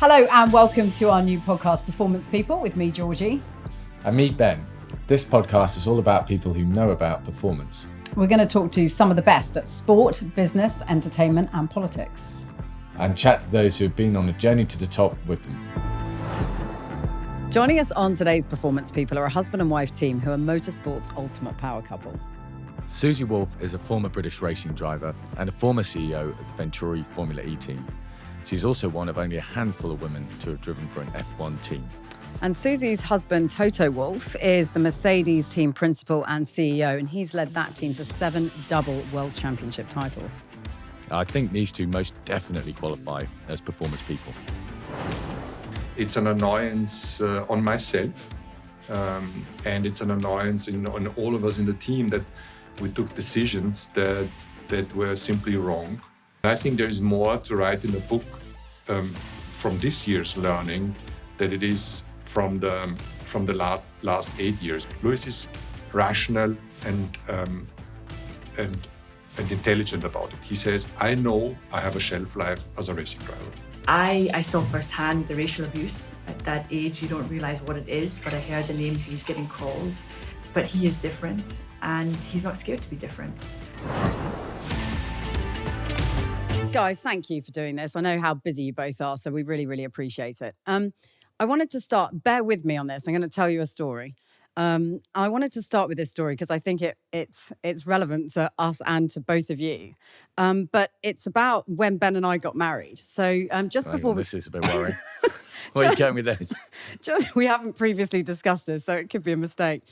Hello and welcome to our new podcast, Performance People, with me, Georgie. And me, Ben. This podcast is all about people who know about performance. We're going to talk to some of the best at sport, business, entertainment and politics. And chat to those who have been on a journey to the top with them. Joining us on today's Performance People are a husband and wife team who are motorsport's ultimate power couple. Susie Wolff is a former British racing driver and a former CEO of the Venturi Formula E team. She's also one of only a handful of women to have driven for an F1 team. And Susie's husband, Toto Wolff, is the Mercedes team principal and CEO, and he's led that team to 7 double World Championship titles. I think these two most definitely qualify as performance people. It's an annoyance on myself, and it's an annoyance on all of us in the team that we took decisions that were simply wrong. I think there is more to write in the book from this year's learning than it is from the last 8 years. Lewis is rational and intelligent about it. He says, I know I have a shelf life as a racing driver. I saw firsthand the racial abuse. At that age, you don't realise what it is, but I heard the names he was getting called. But he is different, and he's not scared to be different. Guys, thank you for doing this. I know how busy you both are, so we really, really appreciate it. I wanted to start, bear with me on this. I'm going to tell you a story. I wanted to start with this story because I think it's relevant to us and to both of you. But it's about when Ben and I got married. So This is a bit worrying. Where are you going with this? We haven't previously discussed this, so it could be a mistake.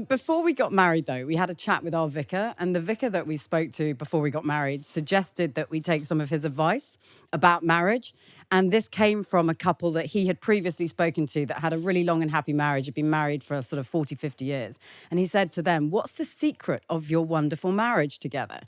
Before we got married, though, we had a chat with our vicar, and the vicar that we spoke to before we got married suggested that we take some of his advice about marriage. And this came from a couple that he had previously spoken to that had a really long and happy marriage, had been married for sort of 40, 50 years. And he said to them, what's the secret of your wonderful marriage together?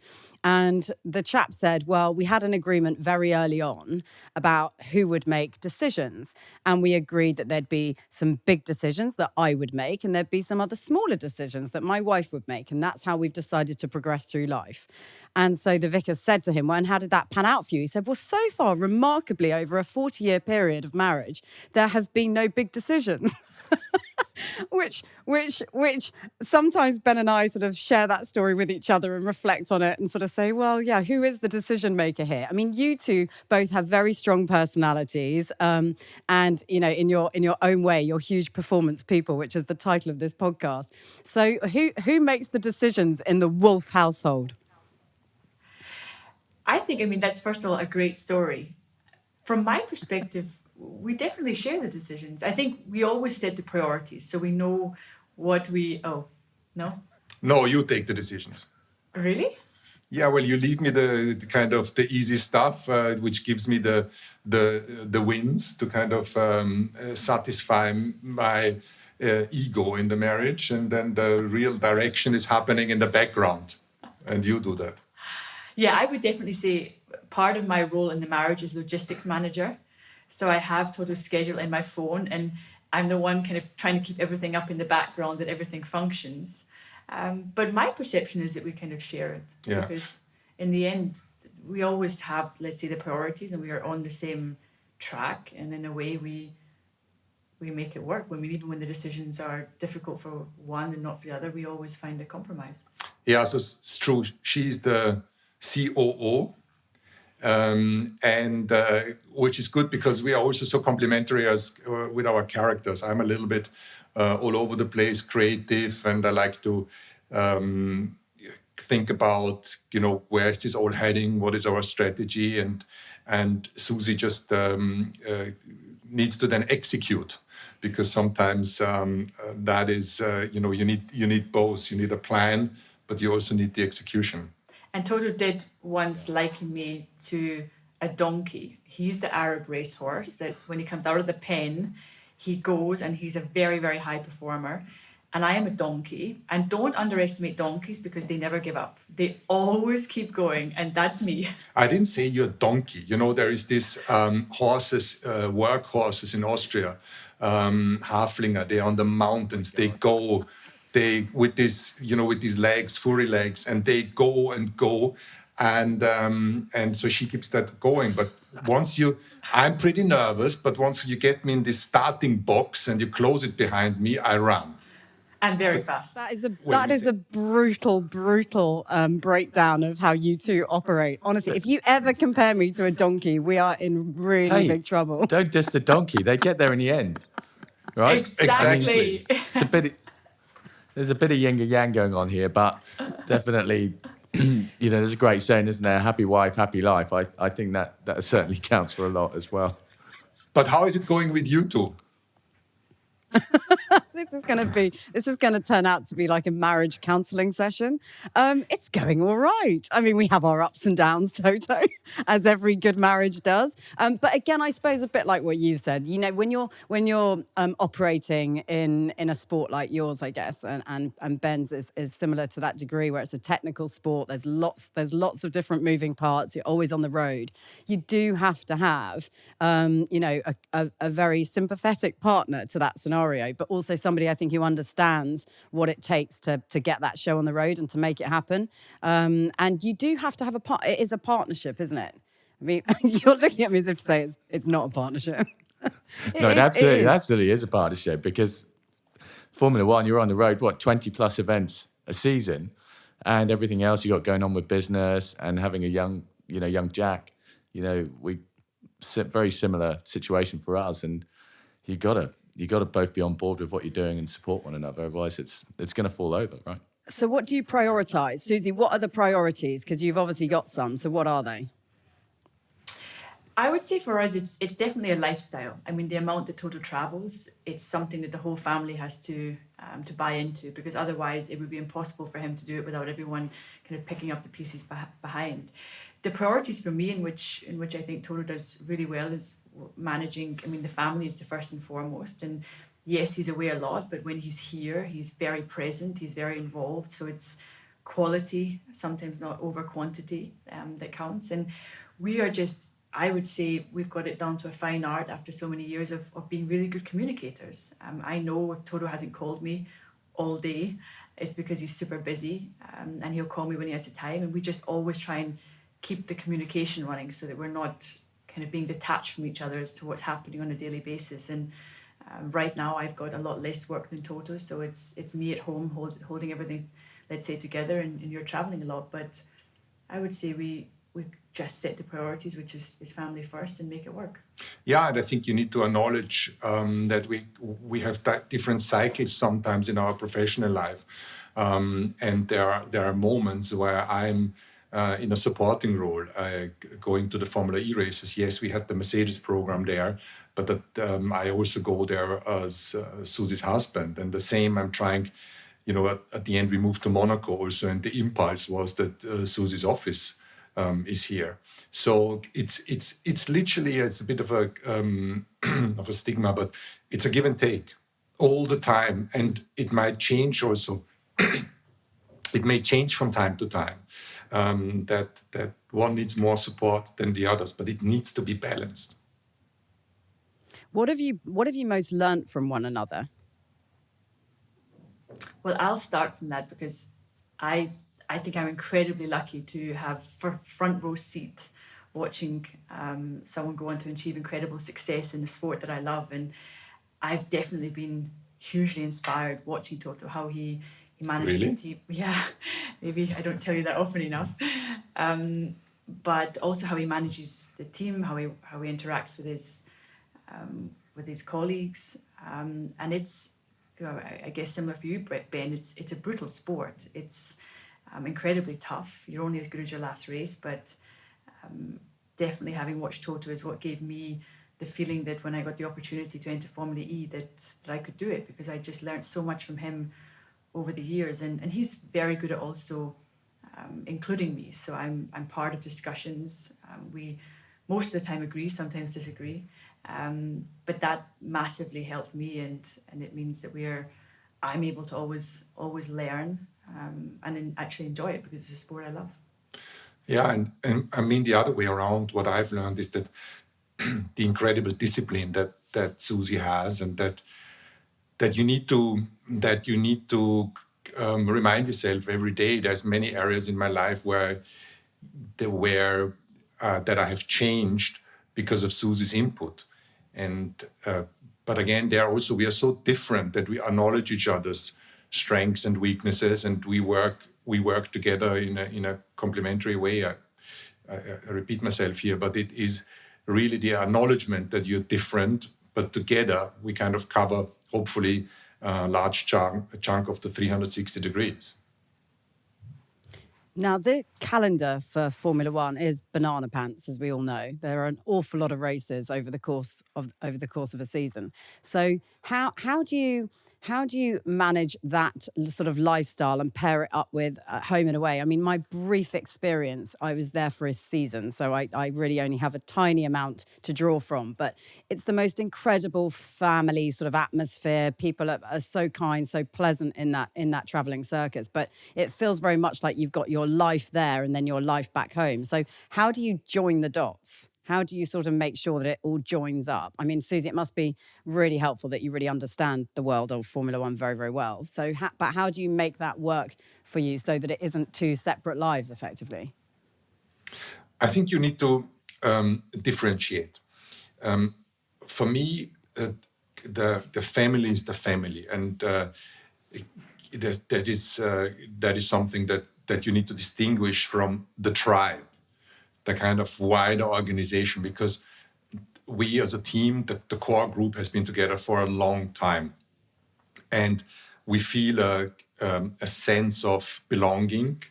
And the chap said, well, we had an agreement very early on about who would make decisions. And we agreed that there'd be some big decisions that I would make, and there'd be some other smaller decisions that my wife would make. And that's how we've decided to progress through life. And so the vicar said to him, well, and how did that pan out for you? He said, well, so far, remarkably, over a 40-year period of marriage, there have been no big decisions. which sometimes Ben and I sort of share that story with each other and reflect on it and sort of say, well, yeah, who is the decision maker here? I mean, you two both have very strong personalities, and you know, in your own way, you're huge performance people, which is the title of this podcast. So, who makes the decisions in the Wolff household? I think, that's first of all a great story. From my perspective, we definitely share the decisions. I think we always set the priorities, so we know what we... Oh, no? No, you take the decisions. Really? Yeah, well, you leave me the kind of the easy stuff, which gives me the wins to kind of satisfy my ego in the marriage, and then the real direction is happening in the background, and you do that. Yeah, I would definitely say part of my role in the marriage is logistics manager. So I have Toto's schedule in my phone, and I'm the one kind of trying to keep everything up in the background, that everything functions. But my perception is that we kind of share it. Yeah. Because in the end, we always have, let's say, the priorities, and we are on the same track. And in a way, we make it work. Even when the decisions are difficult for one and not for the other, we always find a compromise. Yeah, so it's true. She's the COO. And which is good because we are also so complementary as with our characters. I'm a little bit all over the place, creative, and I like to think about, where is this all heading? What is our strategy? And Susie just needs to then execute, because sometimes that is, you need both. You need a plan, but you also need the execution. And Toto did once liken me to a donkey. He's the Arab racehorse that when he comes out of the pen, he goes, and he's a very, very high performer. And I am a donkey. And don't underestimate donkeys, because they never give up. They always keep going. And that's me. I didn't say you're a donkey. There is this horses, work horses in Austria, Haflinger. They're on the mountains. They go. With these legs, furry legs, and they go and go, and so she keeps that going. But I'm pretty nervous, but once you get me in this starting box and you close it behind me, I run. And very fast. That is a brutal breakdown of how you two operate. Honestly, if you ever compare me to a donkey, we are in really big trouble. Don't diss the donkey. They get there in the end, right? Exactly. There's a bit of yin and yang going on here, but definitely, there's a great saying, isn't there? Happy wife, happy life. I think that certainly counts for a lot as well. But how is it going with you two? This is going to turn out to be like a marriage counselling session. It's going all right. I mean, we have our ups and downs, Toto, as every good marriage does. But again, I suppose a bit like what you said. When you're operating in a sport like yours, I guess, and Ben's is similar to that degree, where it's a technical sport. There's lots of different moving parts. You're always on the road. You do have to have, a very sympathetic partner to that scenario, but also somebody I think who understands what it takes to get that show on the road and to make it happen. And you do have to have it is a partnership, isn't it? I mean, you're looking at me as if to say it's not a partnership. It absolutely is a partnership, because Formula One, you're on the road, 20 plus events a season, and everything else you got going on with business and having a young Jack. Very similar situation for us, and you gotta both be on board with what you're doing and support one another. Otherwise, it's going to fall over, right? So what do you prioritise? Susie, what are the priorities? Because you've obviously got some. So what are they? I would say for us, it's definitely a lifestyle. I mean, the amount that Toto travels, it's something that the whole family has to buy into, because otherwise it would be impossible for him to do it without everyone kind of picking up the pieces behind. The priorities for me, in which I think Toto does really well, is managing. I mean, the family is the first and foremost, and yes, he's away a lot, but when he's here, he's very present, he's very involved. So it's quality, sometimes not over quantity, that counts. And we are just, I would say, we've got it down to a fine art after so many years of being really good communicators. I know if Toto hasn't called me all day, it's because he's super busy, and he'll call me when he has the time. And we just always try and keep the communication running so that we're not kind of being detached from each other as to what's happening on a daily basis. And right now I've got a lot less work than Toto, so it's me at home holding everything, let's say, together, and you're traveling a lot. But I would say we just set the priorities, which is family first, and make it work. Yeah, and I think you need to acknowledge that we have different cycles sometimes in our professional life, and there are moments where I'm in a supporting role, going to the Formula E races. Yes, we had the Mercedes program there, but I also go there as Susie's husband. And the same, I'm trying, at the end we moved to Monaco also, and the impulse was that Susie's office is here. So it's literally, it's a bit of a of a stigma, but it's a give and take all the time, and it might change also. It may change from time to time. That one needs more support than the others, but it needs to be balanced. What have you most learnt from one another? Well, I'll start from that, because I think I'm incredibly lucky to have front row seat watching someone go on to achieve incredible success in the sport that I love. And I've definitely been hugely inspired watching Toto, how he manages Really? to, yeah, maybe I don't tell you that often enough, but also how he manages the team, how he interacts with his colleagues, and it's, I guess similar for you, Ben. It's a brutal sport. It's incredibly tough. You're only as good as your last race, but definitely having watched Toto is what gave me the feeling that when I got the opportunity to enter Formula E, that I could do it, because I just learned so much from him over the years, and he's very good at also including me. So I'm part of discussions. We most of the time agree, sometimes disagree, but that massively helped me, and it means that I'm able to always learn and actually enjoy it, because it's a sport I love. Yeah, and I mean the other way around. What I've learned is that the incredible discipline that Susie has, and that you need to remind yourself every day. There's many areas in my life where that I have changed because of Susie's input. And but again, we are so different that we acknowledge each other's strengths and weaknesses, and we work together in a complementary way. I repeat myself here, but it is really the acknowledgement that you're different, but together we kind of cover, hopefully, a large chunk of the 360 degrees. Now, the calendar for Formula One is banana pants, as we all know. There are an awful lot of races over the course of a season. So, how do you manage that sort of lifestyle and pair it up with home and away? I mean, my brief experience, I was there for a season, so I really only have a tiny amount to draw from. But it's the most incredible family sort of atmosphere. People are so kind, so pleasant in that traveling circus. But it feels very much like you've got your life there and then your life back home. So how do you join the dots? How do you sort of make sure that it all joins up? I mean, Susie, it must be really helpful that you really understand the world of Formula One very, very well. So, but how do you make that work for you so that it isn't two separate lives, effectively? I think you need to differentiate. For me, the family is the family, and that is something that you need to distinguish from the tribe, the kind of wider organization, because we as a team, the core group has been together for a long time. And we feel a sense of belonging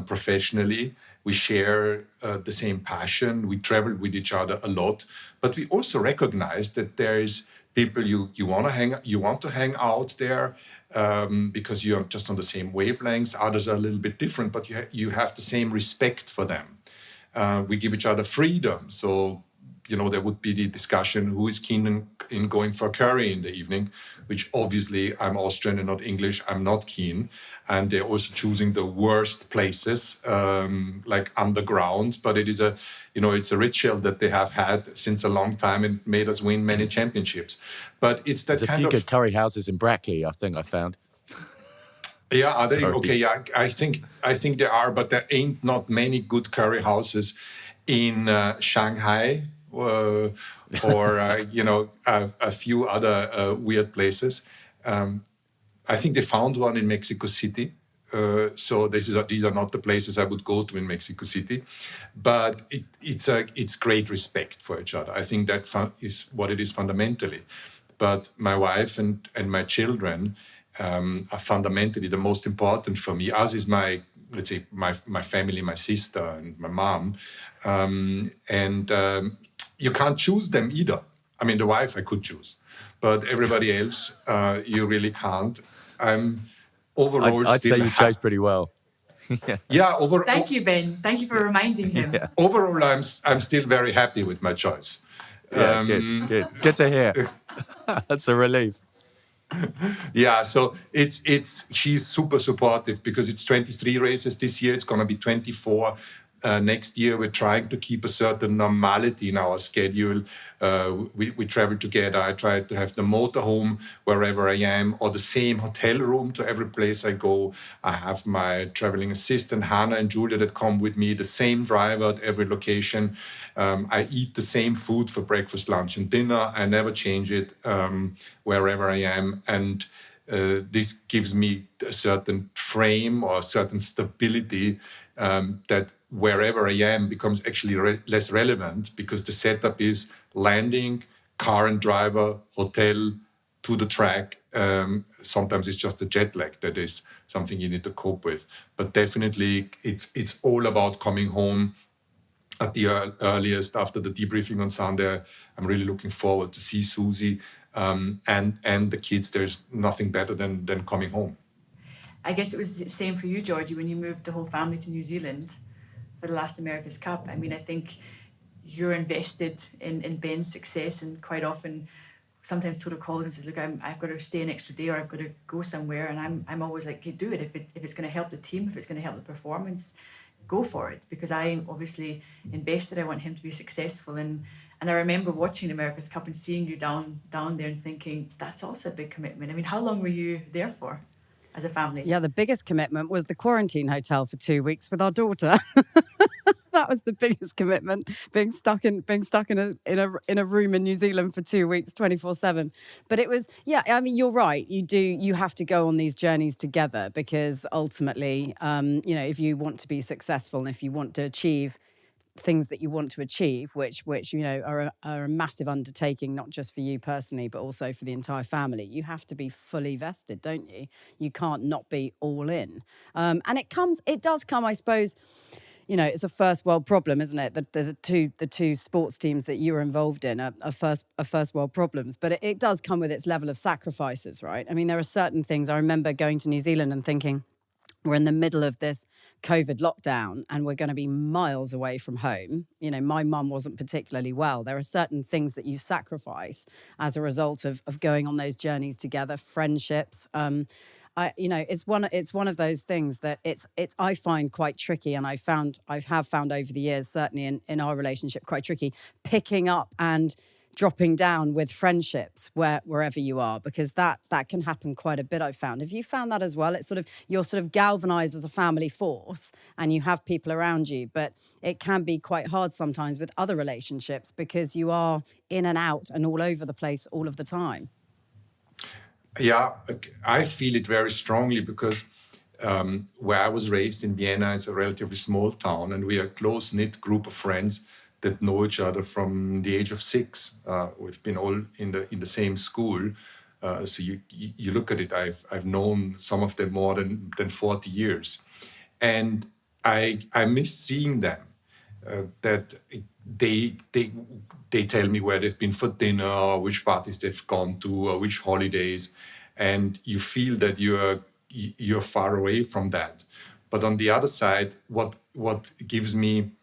professionally. We share the same passion. We travel with each other a lot. But we also recognize that there is people you want to hang out there because you're just on the same wavelengths. Others are a little bit different, but you have the same respect for them. We give each other freedom. So, there would be the discussion, who is keen in going for curry in the evening, which obviously I'm Austrian and not English. I'm not keen. And they're also choosing the worst places, like underground. But it is it's a ritual that they have had since a long time and made us win many championships. But it's that There's kind a of... few good curry houses in Brackley, I think I found. Yeah, are they? Sorry. Okay, yeah, I think there are, but there ain't not many good curry houses in Shanghai or a few other weird places. I think they found one in Mexico City. So these are not the places I would go to in Mexico City, but it's great respect for each other. I think that is what it is fundamentally. But my wife and my children are fundamentally the most important for me, as is my family, my sister and my mom. You can't choose them either. I mean, the wife I could choose, but everybody else, you really can't. Overall, I'd say you chose pretty well. Yeah. Thank you, Ben. Thank you for reminding him. Yeah. Overall, I'm still very happy with my choice. Yeah, good to hear. That's a relief. Yeah, so she's super supportive because it's 23 races this year. It's going to be 24 next year. We're trying to keep a certain normality in our schedule. We travel together. I try to have the motorhome wherever I am, or the same hotel room to every place I go. I have my traveling assistant, Hannah and Julia, that come with me, the same driver at every location. I eat the same food for breakfast, lunch, and dinner. I never change it wherever I am. And this gives me a certain frame or a certain stability that wherever I am becomes actually less relevant, because the setup is landing, car and driver, hotel, to the track. Sometimes it's just a jet lag that is something you need to cope with. But definitely it's all about coming home at the earliest after the debriefing on Sunday. I'm really looking forward to see Susie and the kids. There's nothing better than coming home. I guess it was the same for you, Georgie, when you moved the whole family to New Zealand for the last America's Cup. I mean, I think you're invested in Ben's success, and quite often, sometimes Toto calls and says, look, I've got to stay an extra day or I've got to go somewhere. And I'm always like, hey, do it. If it's going to help the team, if it's going to help the performance, go for it. Because I obviously invested. I want him to be successful. And I remember watching America's Cup and seeing you down there and thinking, that's also a big commitment. I mean, how long were you there for? as a family. Yeah, the biggest commitment was the quarantine hotel for 2 weeks with our daughter. That was the biggest commitment, being stuck in a room in New Zealand for 2 weeks, 24/7. But it was, yeah, I mean, you're right. You have to go on these journeys together, because ultimately, if you want to be successful and if you want to achieve things that you want to achieve, which are a massive undertaking, not just for you personally, but also for the entire family, you have to be fully vested, don't you? You can't not be all in. And it does come, I suppose. It's a first world problem, isn't it? The two sports teams that you were involved in are first world problems, but it does come with its level of sacrifices, right? I mean, there are certain things. I remember going to New Zealand and thinking, we're in the middle of this COVID lockdown and we're going to be miles away from home. My mum wasn't particularly well. There are certain things that you sacrifice as a result of going on those journeys together, friendships. It's one of those things that I find quite tricky, and I have found over the years, certainly in our relationship, quite tricky, picking up and dropping down with friendships wherever you are, because that can happen quite a bit, I've found. Have you found that as well? It's you're sort of galvanized as a family force and you have people around you, but it can be quite hard sometimes with other relationships because you are in and out and all over the place all of the time. Yeah, I feel it very strongly because where I was raised in Vienna is a relatively small town, and we are a close-knit group of friends that know each other from the age of 6. We've been all in the same school. So you look at it, I've known some of them more than 40 years. And I miss seeing them, that they tell me where they've been for dinner, or which parties they've gone to, or which holidays. And you feel that you're far away from that. But on the other side, what gives me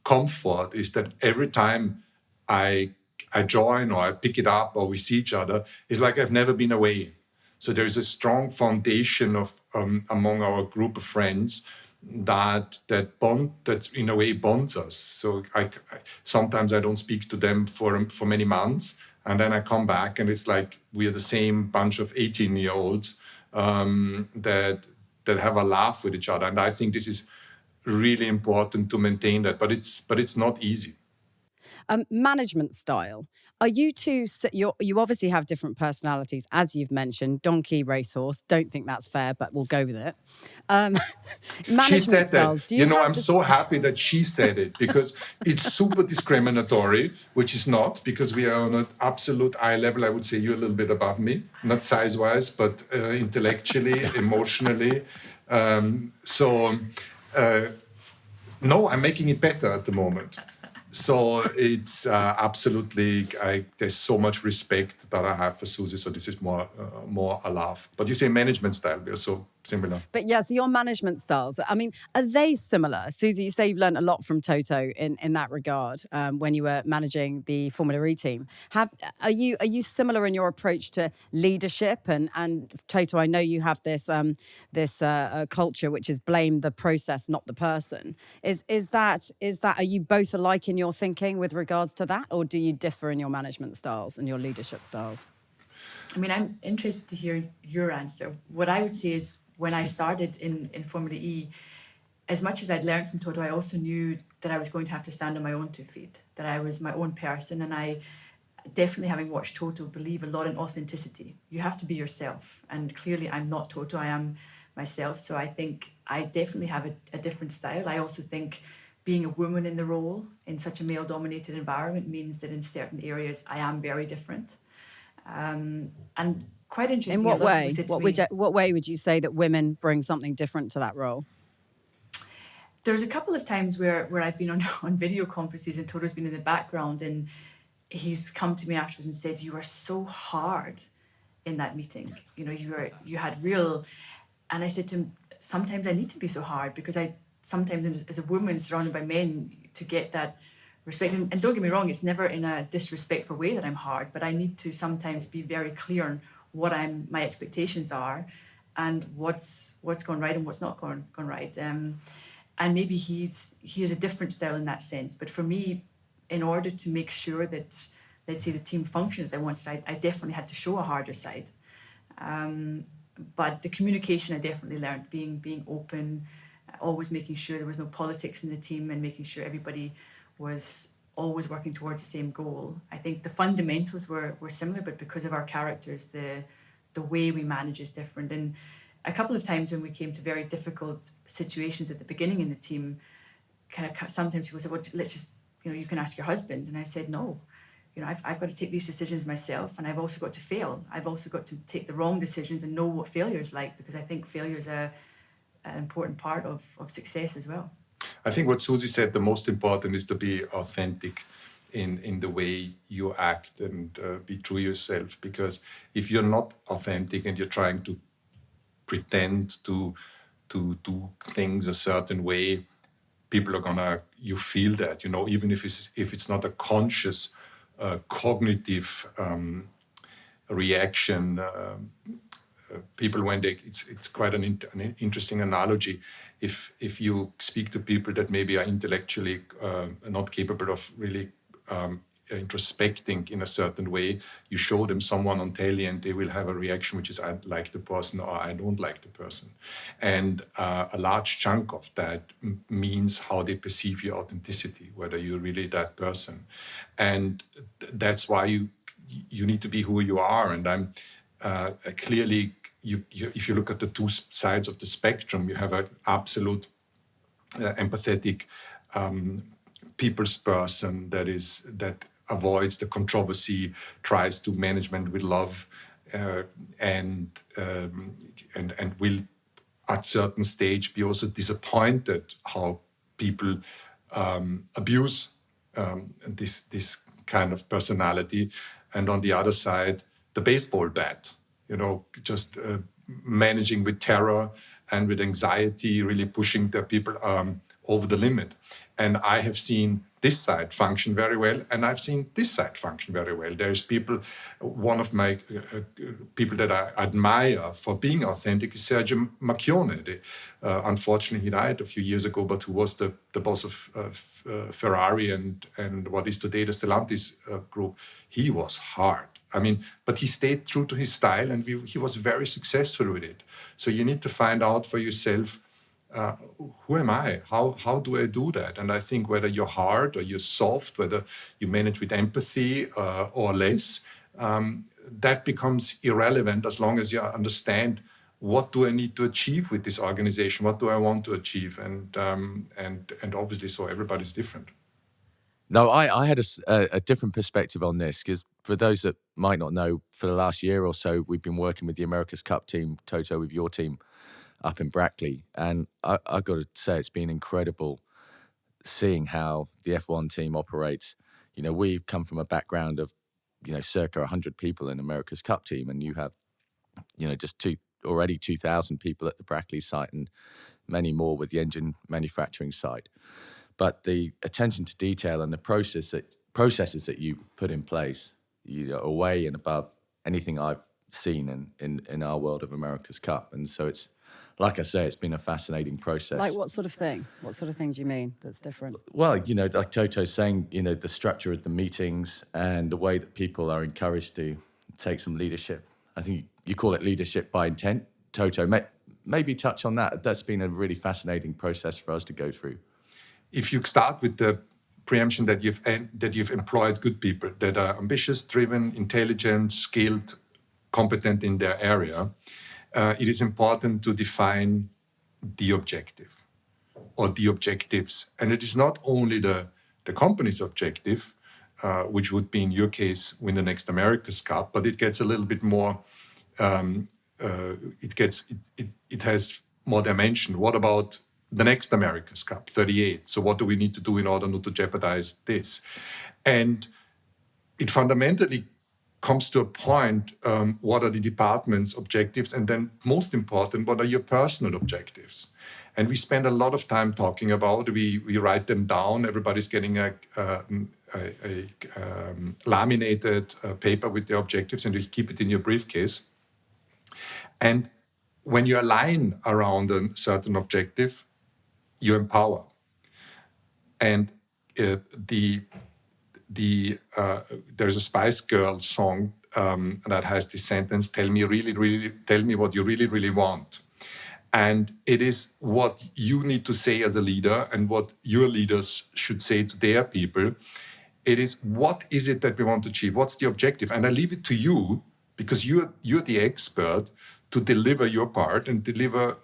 comfort is that every time I join or I pick it up or we see each other, it's like I've never been away. So there is a strong foundation of among our group of friends that in a way bonds us. So sometimes I don't speak to them for many months, and then I come back and it's like we are the same bunch of 18-year-olds that have a laugh with each other. And I think this is really important to maintain that, but it's not easy. Management style. Are you two? You obviously have different personalities, as you've mentioned. Donkey, racehorse. Don't think that's fair, but we'll go with it. Management she said styles. that. I'm so happy that she said it, because it's super discriminatory, which is not, because we are on an absolute eye level. I would say you're a little bit above me, not size-wise, but intellectually, emotionally. No, I'm making it better at the moment. So it's absolutely, there's so much respect that I have for Susie. So this is more a laugh. But you say management style, we are so similar. But yeah, so your management styles, I mean, are they similar? Susie, you say you've learned a lot from Toto in that regard when you were managing the Formula E team. Are you similar in your approach to leadership? And Toto, I know you have this culture which is blame the process, not the person. Is that are you both alike in your thinking with regards to that, or do you differ in your management styles and your leadership styles? I mean, I'm interested to hear your answer. What I would say is, when I started in Formula E, as much as I'd learned from Toto, I also knew that I was going to have to stand on my own 2 feet, that I was my own person. And I definitely, having watched Toto, believe a lot in authenticity. You have to be yourself. And clearly I'm not Toto, I am myself. So I think I definitely have a different style. I also think being a woman in the role in such a male-dominated environment means that in certain areas I am very different. And quite interesting. In what way? What way would you say that women bring something different to that role? There's a couple of times where I've been on video conferences and Toto's been in the background, and he's come to me afterwards and said, "You are so hard in that meeting. You had real." And I said to him, "Sometimes I need to be so hard because I sometimes as a woman surrounded by men to get that respect. And don't get me wrong, it's never in a disrespectful way that I'm hard, but I need to sometimes be very clear on what my expectations are, and what's gone right and what's not gone right. And maybe he has a different style in that sense. But for me, in order to make sure that, let's say, the team functions as I wanted, I definitely had to show a harder side. But the communication I definitely learned, being open, always making sure there was no politics in the team, and making sure everybody was always working towards the same goal. I think the fundamentals were similar, but because of our characters, the way we manage is different. And a couple of times when we came to very difficult situations at the beginning in the team, sometimes people said, well, let's just, you can ask your husband. And I said, no, I've got to take these decisions myself, and I've also got to fail. I've also got to take the wrong decisions and know what failure is like, because I think failure is an important part of success as well. I think what Susie said, the most important is to be authentic in the way you act, and be true yourself. Because if you're not authentic and you're trying to pretend to do things a certain way, people are you feel that, even if it's not a conscious cognitive reaction. People, when it's quite an interesting analogy. If you speak to people that maybe are intellectually not capable of really introspecting in a certain way, you show them someone on telly and they will have a reaction which is, I like the person or I don't like the person. And a large chunk of that means how they perceive your authenticity, whether you're really that person. And that's why you need to be who you are. And I'm clearly, if you look at the two sides of the spectrum, you have an absolute empathetic people's person that avoids the controversy, tries to management with love, and will at certain stage be also disappointed how people abuse this kind of personality. And on the other side, the baseball bat, just managing with terror and with anxiety, really pushing the people over the limit. And I have seen this side function very well, and I've seen this side function very well. There's people, one of my people that I admire for being authentic is Sergio Macchione. Unfortunately, he died a few years ago, but who was the boss of Ferrari and what is today the Stellantis group. He was hard. But he stayed true to his style, and he was very successful with it. So you need to find out for yourself, who am I? How do I do that? And I think whether you're hard or you're soft, whether you manage with empathy or less, that becomes irrelevant as long as you understand, what do I need to achieve with this organization? What do I want to achieve? And obviously, so everybody's different. No, I had a different perspective on this, because for those that might not know, for the last year or so, we've been working with the America's Cup team, Toto, with your team up in Brackley. And I've got to say, it's been incredible seeing how the F1 team operates. We've come from a background of, circa 100 people in America's Cup team, and you have, just already 2,000 people at the Brackley site and many more with the engine manufacturing side. But the attention to detail and the processes that you put in place, are way and above anything I've seen in our world of America's Cup. And so it's, like I say, it's been a fascinating process. Like what sort of thing? What sort of thing do you mean that's different? Well, like Toto's saying, the structure of the meetings and the way that people are encouraged to take some leadership. I think you call it leadership by intent. Toto, maybe touch on that. That's been a really fascinating process for us to go through. If you start with the preemption that you've employed good people that are ambitious, driven, intelligent, skilled, competent in their area, it is important to define the objective or the objectives. And it is not only the company's objective, which would be in your case win the next America's Cup, but it gets a little bit more. It has more dimension. What about the next America's Cup, 38? So what do we need to do in order not to jeopardize this? And it fundamentally comes to a point, what are the department's objectives? And then most important, what are your personal objectives? And we spend a lot of time talking about, we write them down. Everybody's getting a laminated paper with the objectives, and you keep it in your briefcase. And when you align around a certain objective, you empower. And there's a Spice Girls song that has this sentence, tell me what you really, really want. And it is what you need to say as a leader and what your leaders should say to their people. It is, what is it that we want to achieve? What's the objective? And I leave it to you, because you're the expert, to deliver your part and deliver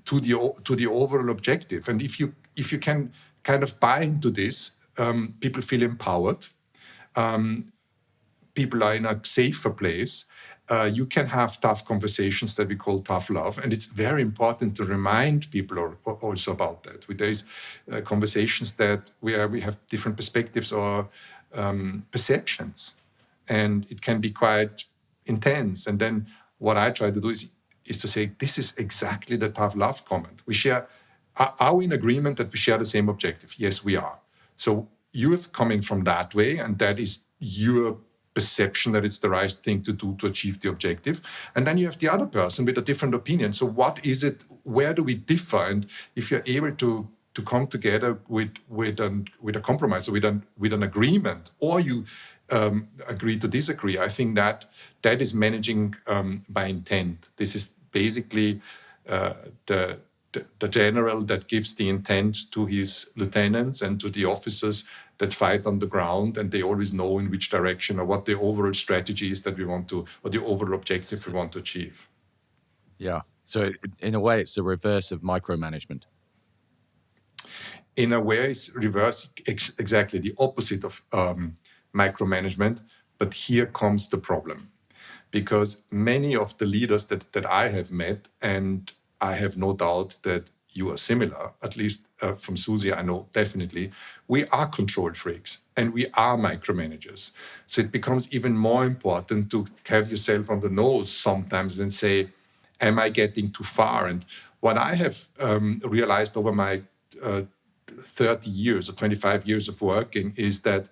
to the overall objective. And if you can kind of buy into this, people feel empowered. People are in a safer place. You can have tough conversations that we call tough love. And it's very important to remind people also about that. There's conversations where we have different perspectives or perceptions. And it can be quite intense. And then what I try to do is to say, this is exactly the tough love comment. Are we in agreement that we share the same objective? Yes, we are. So you're coming from that way, and that is your perception that it's the right thing to do to achieve the objective. And then you have the other person with a different opinion. So what is it? Where do we differ? And if you're able to come together with a compromise or with an agreement, or you agree to disagree, I think that is managing by intent. This is basically the general that gives the intent to his lieutenants and to the officers that fight on the ground, and they always know in which direction or what the overall strategy is that we want to, or the overall objective we want to achieve. Yeah. So in a way, it's the reverse of micromanagement. In a way, it's reverse, exactly the opposite of micromanagement. But here comes the problem, because many of the leaders that I have met, and I have no doubt that you are similar, at least from Susie, I know definitely, we are control freaks and we are micromanagers. So it becomes even more important to have yourself on the nose sometimes and say, am I getting too far? And what I have realized over my 30 years or 25 years of working is that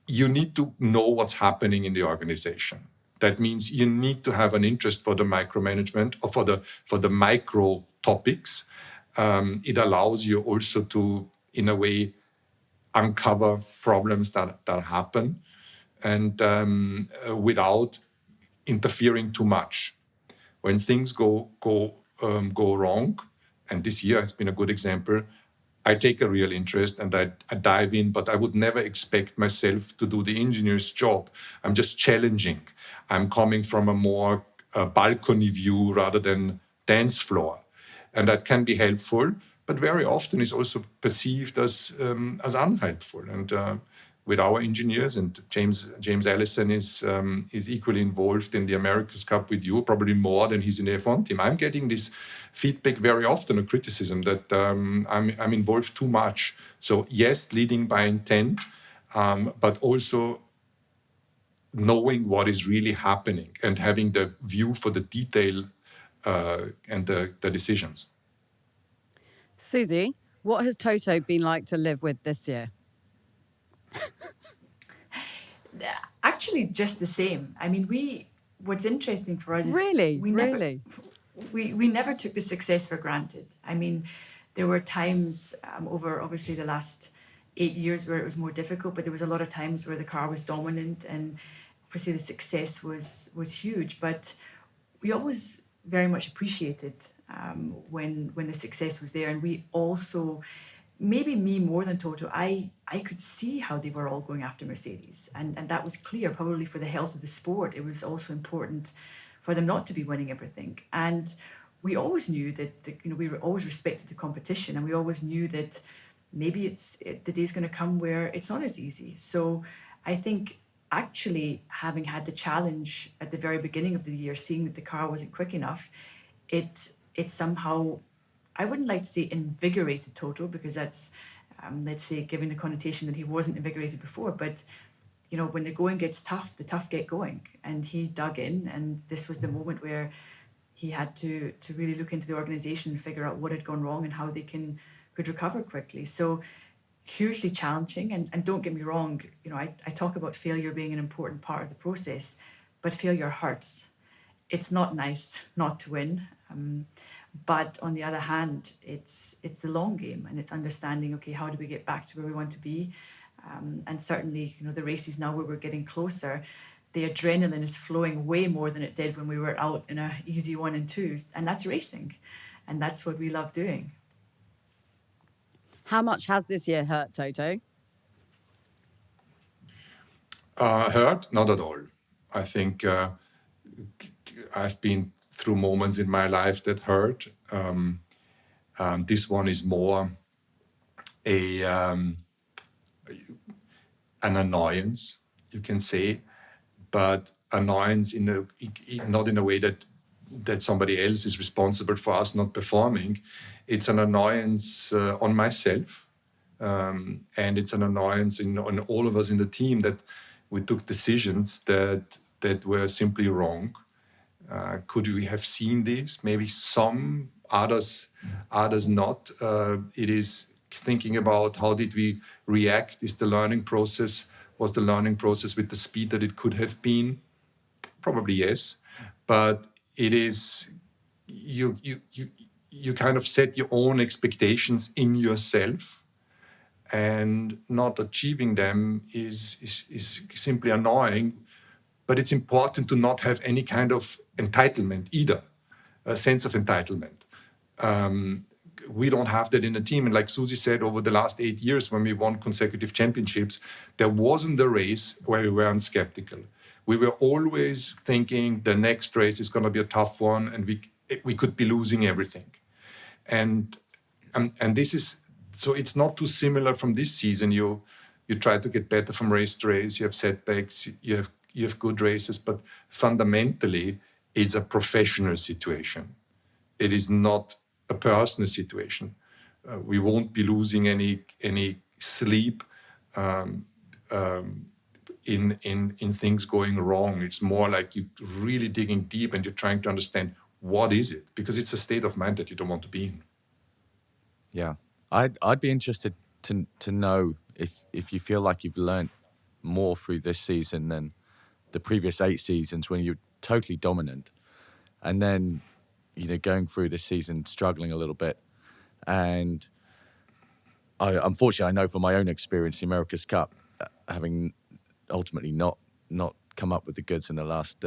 you need to know what's happening in the organization. That means you need to have an interest for the micromanagement or for the micro topics. It allows you also to, in a way, uncover problems that happen, and without interfering too much. When things go wrong, and this year has been a good example, I take a real interest and I dive in, but I would never expect myself to do the engineer's job. I'm just challenging. I'm coming from a more balcony view rather than dance floor. And that can be helpful, but very often is also perceived as unhelpful. And with our engineers, and James Allison is equally involved in the America's Cup with you, probably more than he's in the F1 team. I'm getting this feedback very often, a criticism that I'm involved too much. So yes, leading by intent, but also knowing what is really happening and having the view for the detail and the decisions. Susie, what has Toto been like to live with this year? Actually, just the same. I mean, what's interesting for us is we never took the success for granted. I mean, there were times over obviously the last 8 years where it was more difficult, but there was a lot of times where the car was dominant and obviously the success was huge. But we always very much appreciated when the success was there. And we also, maybe me more than Toto, I could see how they were all going after Mercedes. And that was clear, probably for the health of the sport. It was also important for them not to be winning everything. And we always knew that we always respected the competition, and we always knew that maybe the day's going to come where it's not as easy. So I think actually having had the challenge at the very beginning of the year, seeing that the car wasn't quick enough, it somehow, I wouldn't like to say invigorated Toto, because that's, let's say, giving the connotation that he wasn't invigorated before. But, when the going gets tough, the tough get going. And he dug in, and this was the moment where he had to really look into the organization and figure out what had gone wrong and how they could recover quickly. So hugely challenging. And don't get me wrong, I talk about failure being an important part of the process, but failure hurts. It's not nice not to win. But on the other hand, it's the long game, and it's understanding, okay, how do we get back to where we want to be? And certainly, the races now where we're getting closer, the adrenaline is flowing way more than it did when we were out in a easy 1 and 2s, and that's racing, and that's what we love doing. How much has this year hurt, Toto? Hurt? Not at all. I think I've been through moments in my life that hurt. This one is more an annoyance, you can say, but annoyance not in a way that somebody else is responsible for us not performing. It's an annoyance on myself, and it's an annoyance on all of us in the team that we took decisions that were simply wrong. Could we have seen this? Maybe some, others not. It is thinking about how did we react? Was the learning process with the speed that it could have been? Probably yes, but it is you kind of set your own expectations in yourself, and not achieving them is simply annoying. But it's important to not have any kind of entitlement either, a sense of entitlement. We don't have that in the team. And like Susie said, over the last 8 years, when we won consecutive championships, there wasn't a race where we weren't skeptical. We were always thinking the next race is going to be a tough one, and we could be losing everything. And this is, so it's not too similar from this season. You try to get better from race to race. You have setbacks. You have good races, but fundamentally, it's a professional situation. It is not a personal situation. We won't be losing any sleep in things going wrong. It's more like you're really digging deep and you're trying to understand what is it, because it's a state of mind that you don't want to be in. Yeah, I'd be interested to know if you feel like you've learned more through this season than the previous 8 seasons when you're totally dominant, and then going through this season struggling a little bit. And unfortunately, I know from my own experience, the America's Cup, having ultimately not come up with the goods in the last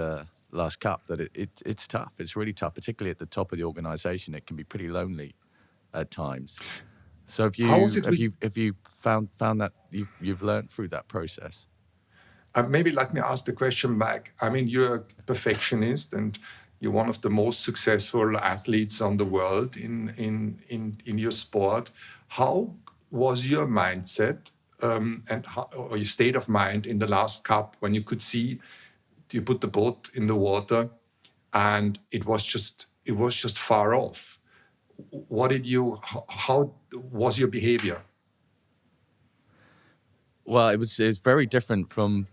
cup, that it's tough. It's really tough, particularly at the top of the organization. It can be pretty lonely at times. So have you found that you've learned through that process? Maybe let me ask the question back. I mean, you're a perfectionist and you're one of the most successful athletes on the world in your sport. How was your mindset or your state of mind in the last cup when you could see you put the boat in the water and it was just far off? How was your behavior? Well, it was very different from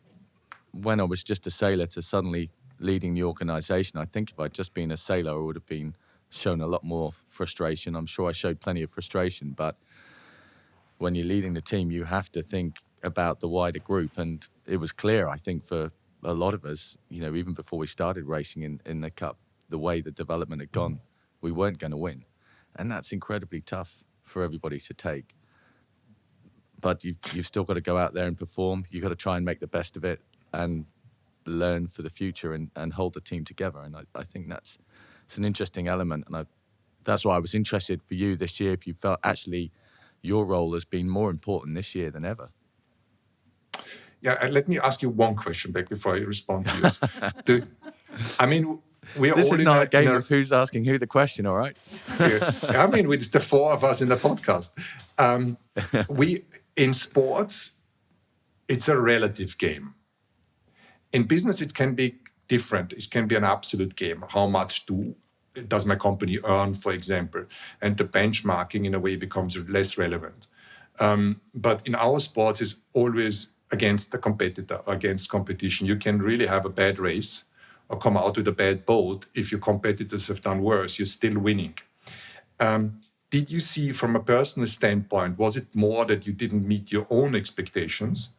when I was just a sailor to suddenly leading the organization. I think if I'd just been a sailor, I would have been shown a lot more frustration. I'm sure I showed plenty of frustration, but when you're leading the team, you have to think about the wider group. And it was clear, I think, for a lot of us, even before we started racing in the Cup, the way the development had gone, we weren't going to win. And that's incredibly tough for everybody to take. But you've still got to go out there and perform. You've got to try and make the best of it and learn for the future and hold the team together. And I think it's an interesting element. And that's why I was interested for you this year, if you felt actually your role has been more important this year than ever. Yeah, and let me ask you one question back before I respond to yours. We are this all is not a game of who's asking who the question, all right? With the 4 of us in the podcast. In sports, it's a relative game. In business, it can be different. It can be an absolute game. How much does my company earn, for example? And the benchmarking, in a way, becomes less relevant. But in our sports, it's always against the competitor, against competition. You can really have a bad race or come out with a bad boat. If your competitors have done worse, you're still winning. Did you see, from a personal standpoint, was it more that you didn't meet your own expectations,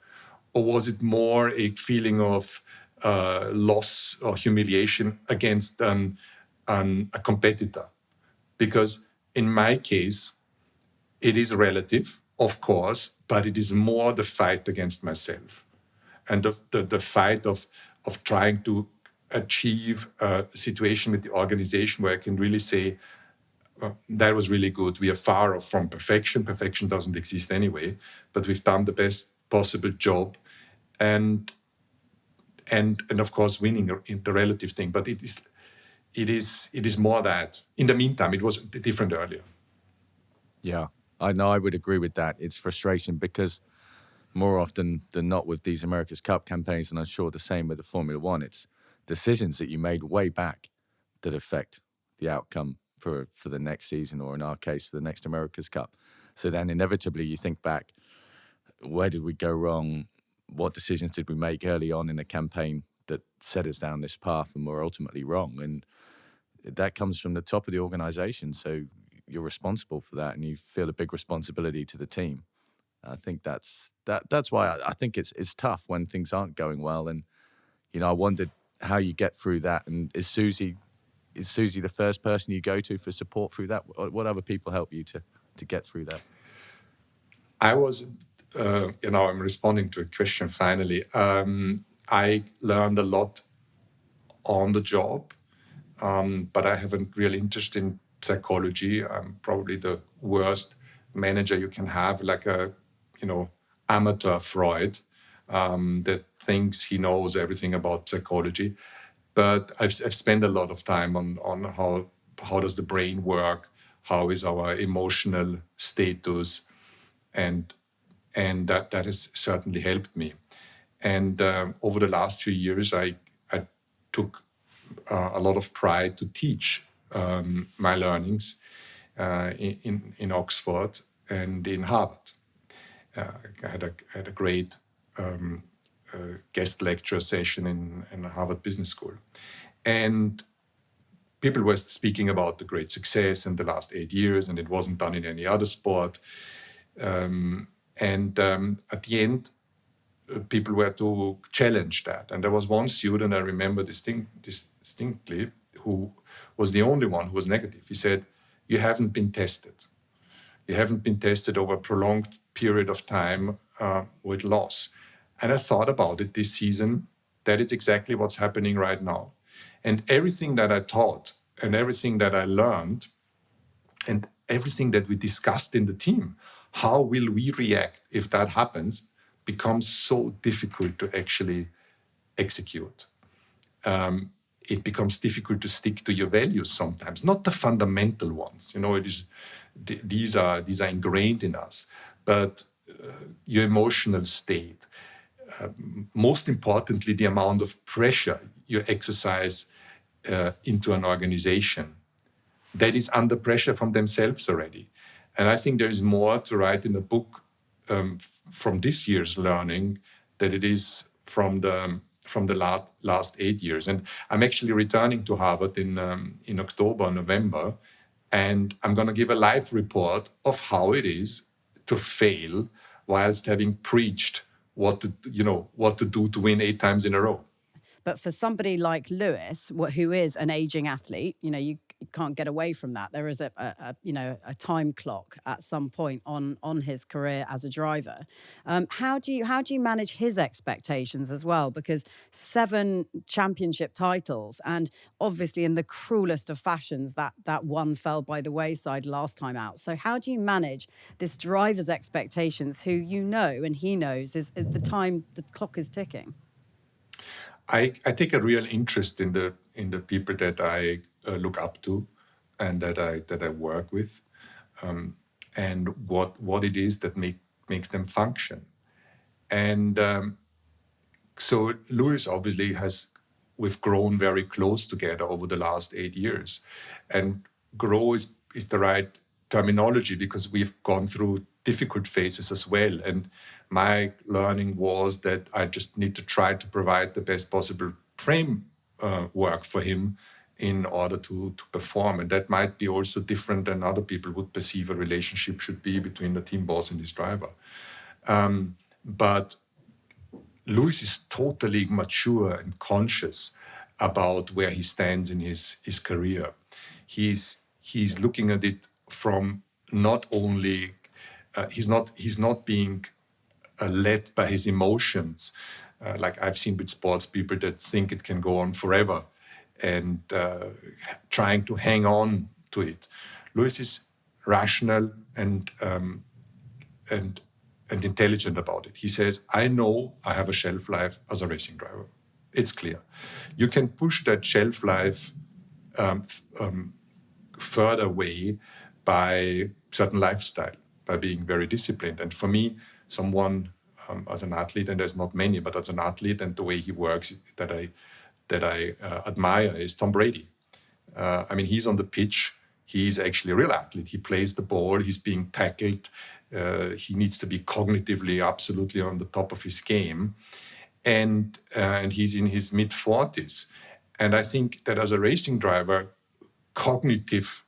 or was it more a feeling of loss or humiliation against a competitor? Because in my case, it is relative of course, but it is more the fight against myself and the fight of trying to achieve a situation with the organization where I can really say, that was really good. We are far off from perfection. Perfection doesn't exist anyway, but we've done the best possible job, and of course winning in the relative thing. But it is more that. In the meantime, it was different earlier. Yeah, I know. I would agree with that. It's frustration because more often than not with these America's Cup campaigns, and I'm sure the same with the Formula One, it's decisions that you made way back that affect the outcome for the next season, or in our case, for the next America's Cup. So then inevitably you think back, where did we go wrong? What decisions did we make early on in the campaign that set us down this path and were ultimately wrong? And that comes from the top of the organization. So you're responsible for that, and you feel a big responsibility to the team. I think that's why I think it's tough when things aren't going well. And, I wondered how you get through that. And is Susie the first person you go to for support through that? What other people help you to get through that? I was, I'm responding to a question finally. I learned a lot on the job, but I have a real interest in psychology. I'm probably the worst manager you can have, like a, amateur Freud that thinks he knows everything about psychology. But I've spent a lot of time on how does the brain work, how is our emotional status, and that has certainly helped me. And over the last few years, I took a lot of pride to teach my learnings in Oxford and in Harvard. I had a great guest lecture session in Harvard Business School. And people were speaking about the great success in the last 8 years, and it wasn't done in any other sport. At the end, people were to challenge that. And there was one student I remember distinctly who was the only one who was negative. He said, "You haven't been tested. You haven't been tested over a prolonged period of time with loss." And I thought about it this season. That is exactly what's happening right now. And everything that I taught and everything that I learned and everything that we discussed in the team, how will we react if that happens, becomes so difficult to actually execute. It becomes difficult to stick to your values sometimes, not the fundamental ones. These are ingrained in us, but your emotional state, most importantly, the amount of pressure you exercise into an organization that is under pressure from themselves already. And I think there is more to write in the book from this year's learning than it is from the last 8 years. And I'm actually returning to Harvard in October, November, and I'm going to give a live report of how it is to fail whilst having preached what to do to win 8 times in a row. But for somebody like Lewis, who is an aging athlete, you can't get away from that. There is a time clock at some point on his career as a driver. How do you manage his expectations as well? Because 7 championship titles, and obviously in the cruelest of fashions, that one fell by the wayside last time out. So how do you manage this driver's expectations, who and he knows is the clock is ticking? I take a real interest in the people that I look up to and that I work with, and what it is that makes them function. And so Lewis obviously we've grown very close together over the last 8 years, and grow is the right terminology because we've gone through difficult phases as well. And my learning was that I just need to try to provide the best possible framework for him in order to perform. And that might be also different than other people would perceive a relationship should be between the team boss and his driver. But Lewis is totally mature and conscious about where he stands in his career. He's looking at it from not only he's not being led by his emotions, like I've seen with sports people that think it can go on forever and trying to hang on to it. Lewis is rational and intelligent about it. He says, I know I have a shelf life as a racing driver. It's clear. You can push that shelf life further away by certain lifestyle, by being very disciplined. And for me, someone as an athlete, and there's not many, but as an athlete and the way he works that I admire is Tom Brady. I mean, he's on the pitch. He's actually a real athlete. He plays the ball. He's being tackled. He needs to be cognitively absolutely on the top of his game. And he's in his mid-40s. And I think that as a racing driver, cognitive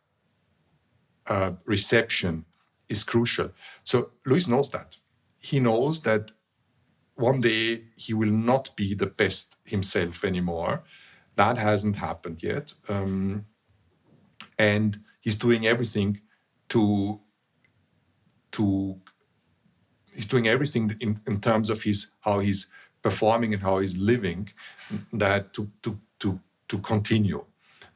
reception is crucial. So Lewis knows that. He knows that one day he will not be the best himself anymore. That hasn't happened yet. And he's doing everything he's doing everything in terms of how he's performing and how he's living that to continue.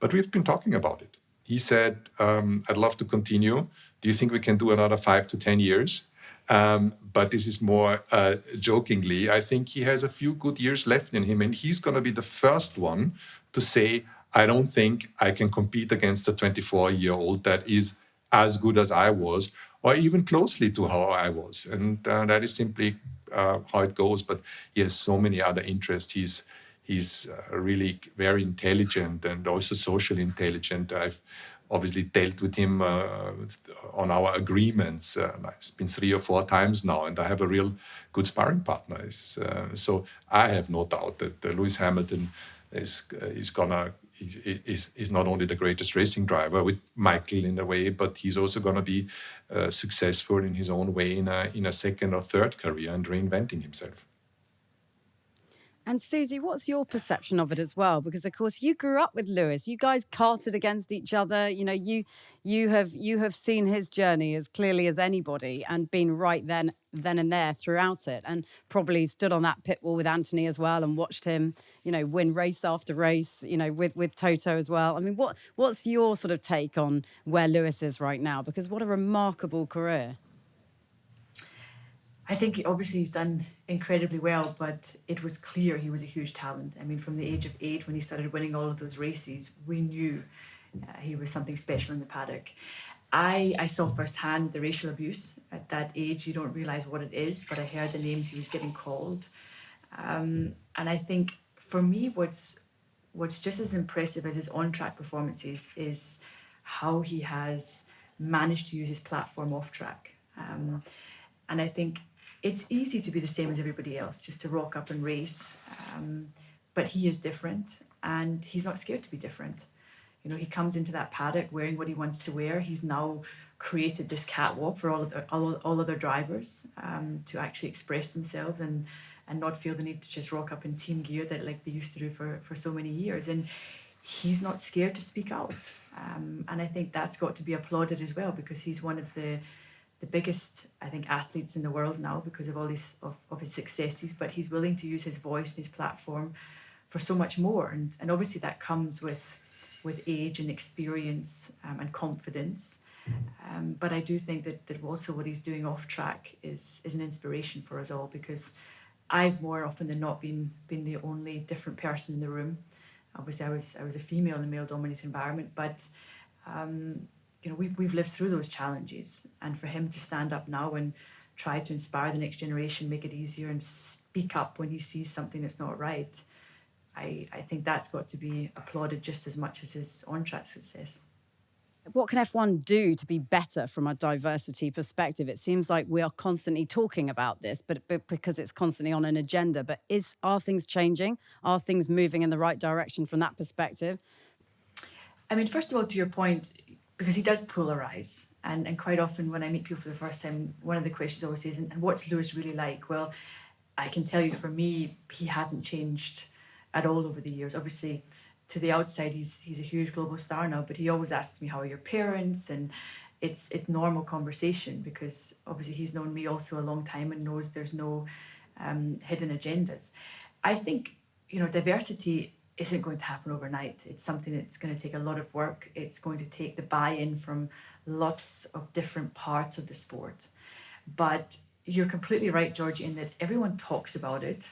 But we've been talking about it. He said, I'd love to continue. Do you think we can do another 5 to 10 years? But this is more jokingly. I think he has a few good years left in him, and he's going to be the first one to say, I don't think I can compete against a 24-year-old that is as good as I was, or even closely to how I was. And that is simply how it goes. But he has so many other interests. He's really very intelligent and also socially intelligent. I've obviously dealt with him on our agreements. It's been 3 or 4 times now, and I have a real good sparring partner. So I have no doubt that Lewis Hamilton is not only the greatest racing driver with Michael in a way, but he's also going to be successful in his own way in a second or third career and reinventing himself. And Susie, what's your perception of it as well? Because of course you grew up with Lewis. You guys carted against each other. You know, you have seen his journey as clearly as anybody and been right then and there throughout it, and probably stood on that pit wall with Anthony as well and watched him, you know, win race after race, you know, with Toto as well. I mean, what's your sort of take on where Lewis is right now? Because what a remarkable career. I think obviously he's done incredibly well, but it was clear he was a huge talent. I mean, from the age of 8, when he started winning all of those races, we knew he was something special in the paddock. I saw firsthand the racial abuse at that age. You don't realise what it is, but I heard the names he was getting called. And I think for me, what's just as impressive as his on-track performances is how he has managed to use his platform off-track. And I think it's easy to be the same as everybody else, just to rock up and race. But he is different, and he's not scared to be different. You know, he comes into that paddock wearing what he wants to wear. He's now created this catwalk for all other drivers to actually express themselves and not feel the need to just rock up in team gear that like they used to do for so many years. And he's not scared to speak out. And I think that's got to be applauded as well, because he's one of the biggest, I think, athletes in the world now because of all of his successes, but he's willing to use his voice and his platform for so much more. And obviously that comes with age and experience and confidence. But I do think that also what he's doing off track is an inspiration for us all, because I've more often than not been the only different person in the room. Obviously I was a female in a male dominated environment, but you know, we've lived through those challenges, and for him to stand up now and try to inspire the next generation, make it easier, and speak up when he sees something that's not right, I think that's got to be applauded just as much as his on-track success. What can F1 do to be better from a diversity perspective? It seems like we are constantly talking about this, but because it's constantly on an agenda. But are things changing? Are things moving in the right direction from that perspective? I mean, first of all, to your point, because he does polarize, and quite often when I meet people for the first time, one of the questions always is, and what's Lewis really like? Well, I can tell you, for me, he hasn't changed at all over the years. Obviously, to the outside, he's a huge global star now, but he always asks me, how are your parents? And it's normal conversation, because obviously he's known me also a long time and knows there's no hidden agendas. I think, diversity isn't going to happen overnight. It's something that's going to take a lot of work. It's going to take the buy-in from lots of different parts of the sport. But you're completely right, Georgie, in that everyone talks about it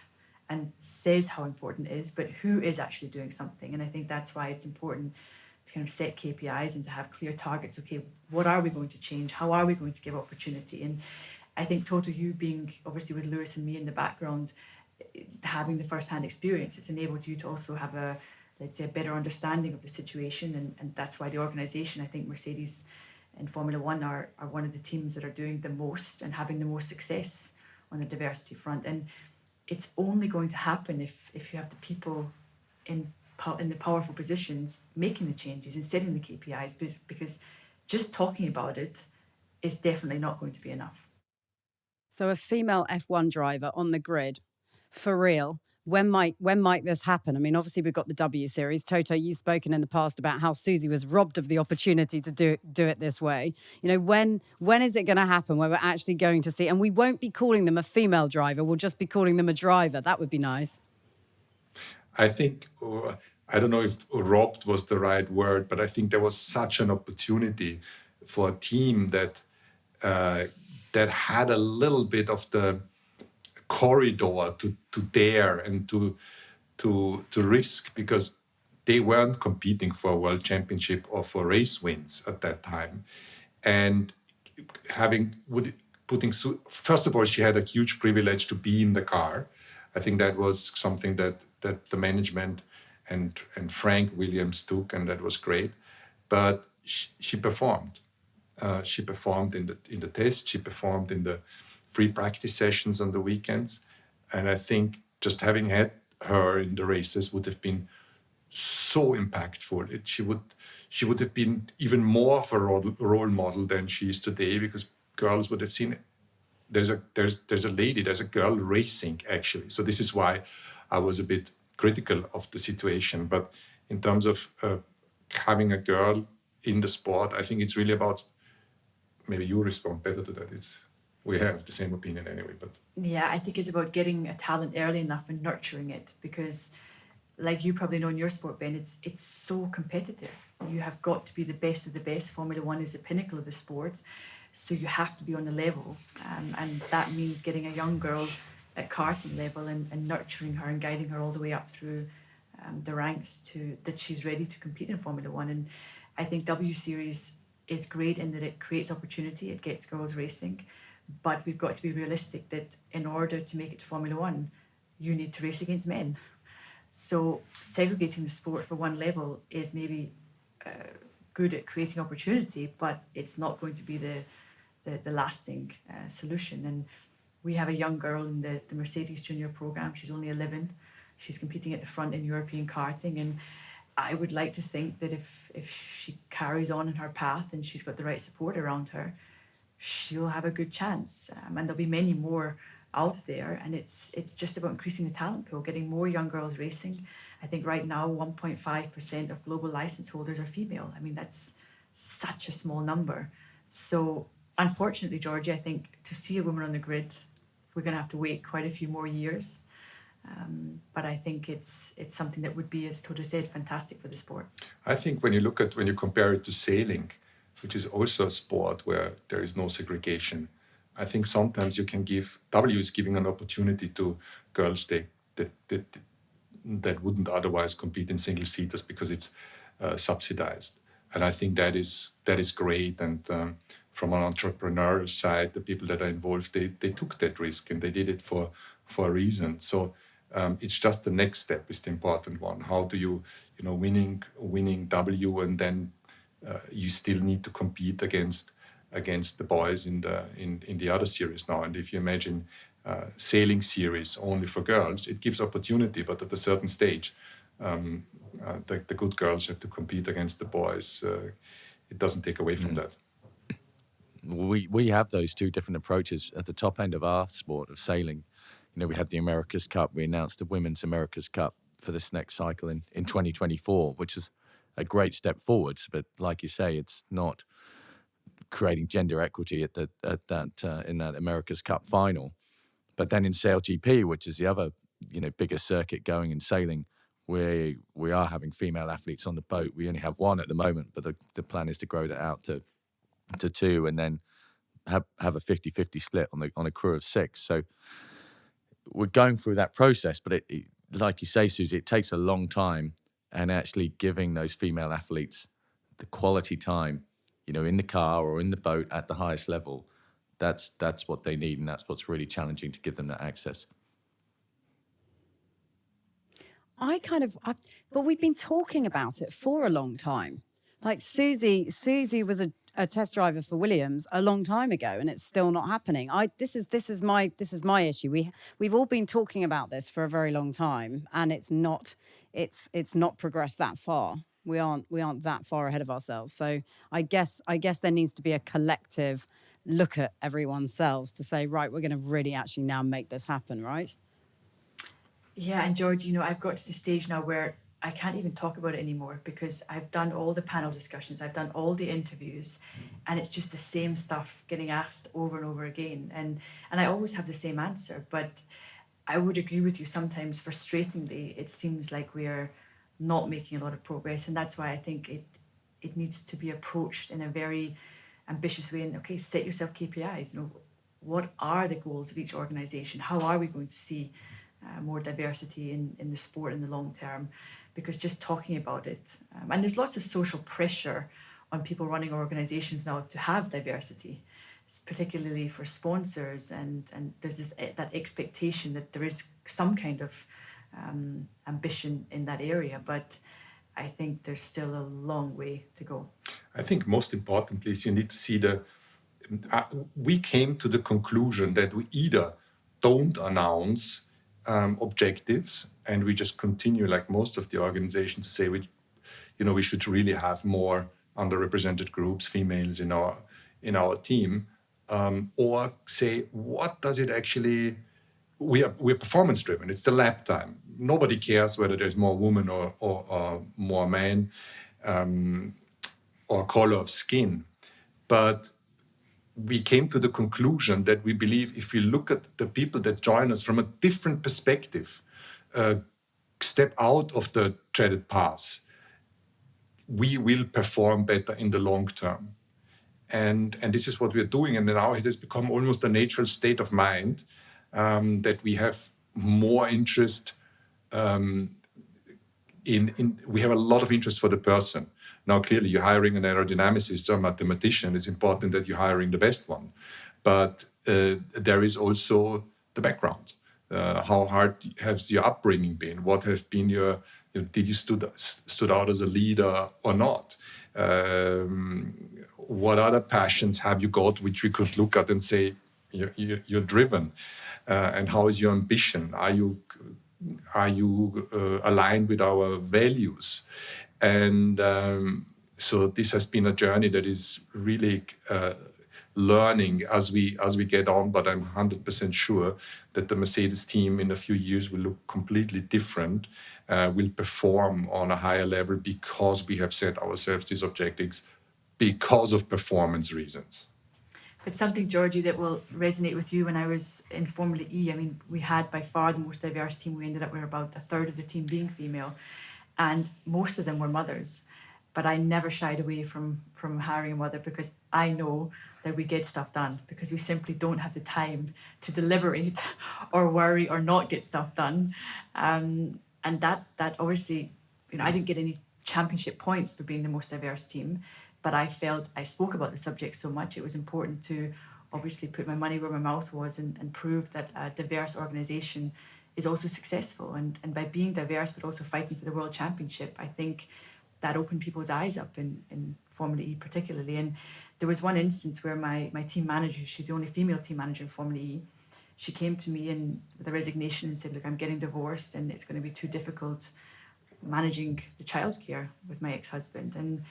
and says how important it is, but who is actually doing something? And I think that's why it's important to kind of set KPIs and to have clear targets. Okay, what are we going to change? How are we going to give opportunity? And I think, Toto, you being obviously with Lewis and me in the background, having the first-hand experience, it's enabled you to also have a better understanding of the situation. And that's why the organisation, I think Mercedes and Formula One are one of the teams that are doing the most and having the most success on the diversity front. And it's only going to happen if you have the people in the powerful positions making the changes and setting the KPIs, because just talking about it is definitely not going to be enough. So a female F1 driver on the grid, for real, when might this happen? I mean, obviously we've got the W Series. Toto, you've spoken in the past about how Susie was robbed of the opportunity to do it this way. When is it going to happen where we're actually going to see, and we won't be calling them a female driver, we'll just be calling them a driver? That would be nice. I think, I don't know if robbed was the right word, but I think there was such an opportunity for a team that had a little bit of the corridor to dare and to risk, because they weren't competing for a world championship or for race wins at that time. And first of all, she had a huge privilege to be in the car. I think that was something that the management and Frank Williams took, and that was great. But she performed. She performed in the test. She performed in the free practice sessions on the weekends. And I think just having had her in the races would have been so impactful. She would have been even more of a role model than she is today, because girls would have seen it. There's a girl racing, actually. So this is why I was a bit critical of the situation. But in terms of having a girl in the sport, I think it's really about, maybe you respond better to that. We have the same opinion anyway. But yeah, I think it's about getting a talent early enough and nurturing it, because like you probably know in your sport, Ben, it's so competitive. You have got to be the best of the best. Formula One is the pinnacle of the sport. So you have to be on the level. And that means getting a young girl at karting level and nurturing her and guiding her all the way up through the ranks that she's ready to compete in Formula One. And I think W Series is great in that it creates opportunity, it gets girls racing, but we've got to be realistic that in order to make it to Formula One, you need to race against men. So segregating the sport for one level is maybe good at creating opportunity, but it's not going to be the lasting solution. And we have a young girl in the Mercedes Junior program. She's only 11. She's competing at the front in European karting, and I would like to think that if she carries on in her path and she's got the right support around her, she'll have a good chance. And there'll be many more out there. And it's just about increasing the talent pool, getting more young girls racing. I think right now 1.5% of global license holders are female. I mean, that's such a small number. So unfortunately, Georgie, I think to see a woman on the grid, we're going to have to wait quite a few more years. But I think it's something that would be, as Toto said, fantastic for the sport. I think when you compare it to sailing, which is also a sport where there is no segregation, I think sometimes you can W is giving an opportunity to girls that wouldn't otherwise compete in single seaters because it's subsidized. And I think that is great. And from an entrepreneurial side, the people that are involved, they took that risk and they did it for a reason. So it's just the next step is the important one. How do you winning W, and then you still need to compete against the boys in the other series now. And if you imagine sailing series only for girls, it gives opportunity, but at a certain stage, the good girls have to compete against the boys. It doesn't take away from that. We have those two different approaches at the top end of our sport of sailing. We had the America's Cup. We announced the Women's America's Cup for this next cycle in 2024, which is a great step forwards. But like you say, it's not creating gender equity at that in that America's Cup final. But then in Sail GP, which is the other biggest circuit going in sailing, we are having female athletes on the boat. We only have one at the moment, but the plan is to grow that out to two, and then have a 50-50 split on a crew of 6. So we're going through that process, but it like you say, Susie, it takes a long time, and actually giving those female athletes the quality time, in the car or in the boat at the highest level, that's what they need, and that's what's really challenging, to give them that access. But we've been talking about it for a long time. Like Susie was a test driver for Williams a long time ago, and it's still not happening. This is my issue. We've all been talking about this for a very long time, and it's not progressed that far. We aren't that far ahead of ourselves. So I guess there needs to be a collective look at everyone's selves to say, right, we're going to really actually now make this happen, right? Yeah, and George, I've got to the stage now where I can't even talk about it anymore, because I've done all the panel discussions, I've done all the interviews, and it's just the same stuff getting asked over and over again. And I always have the same answer, but I would agree with you, sometimes frustratingly, it seems like we're not making a lot of progress. And that's why I think it needs to be approached in a very ambitious way. And okay, set yourself KPIs. What are the goals of each organization? How are we going to see more diversity in the sport in the long term? Because just talking about it, and there's lots of social pressure on people running organizations now to have diversity, particularly for sponsors, and there's that expectation that there is some kind of ambition in that area, but I think there's still a long way to go. I think most importantly is you need to see we came to the conclusion that we either don't announce objectives, and we just continue, like most of the organizations, to say we should really have more underrepresented groups, females in our team, or say, what does it actually? We're performance driven. It's the lap time. Nobody cares whether there's more women or more men, or color of skin, but we came to the conclusion that we believe if we look at the people that join us from a different perspective, step out of the treaded path, we will perform better in the long term. And this is what we're doing. And now it has become almost a natural state of mind that we have more interest we have a lot of interest for the person. Now, clearly, you're hiring an aerodynamicist or a mathematician. It's important that you're hiring the best one. But there is also the background. How hard has your upbringing been? What have been did you stood out as a leader or not? What other passions have you got which we could look at and say, you're driven? And how is your ambition? Are you aligned with our values? And so this has been a journey that is really learning as we get on. But I'm 100% sure that the Mercedes team in a few years will look completely different, will perform on a higher level because we have set ourselves these objectives because of performance reasons. But something, Georgie, that will resonate with you. When I was in Formula E, I mean, we had by far the most diverse team. We ended up with about a third of the team being female, and most of them were mothers. But I never shied away from hiring a mother, because I know that we get stuff done, because we simply don't have the time to deliberate or worry or not get stuff done. And that obviously, I didn't get any championship points for being the most diverse team. But I felt I spoke about the subject so much, it was important to obviously put my money where my mouth was and prove that a diverse organisation is also successful. And by being diverse, but also fighting for the World Championship, I think that opened people's eyes up in Formula E particularly. And there was one instance where my team manager, she's the only female team manager in Formula E, she came to me with a resignation and said, look, I'm getting divorced and it's going to be too difficult managing the childcare with my ex-husband. And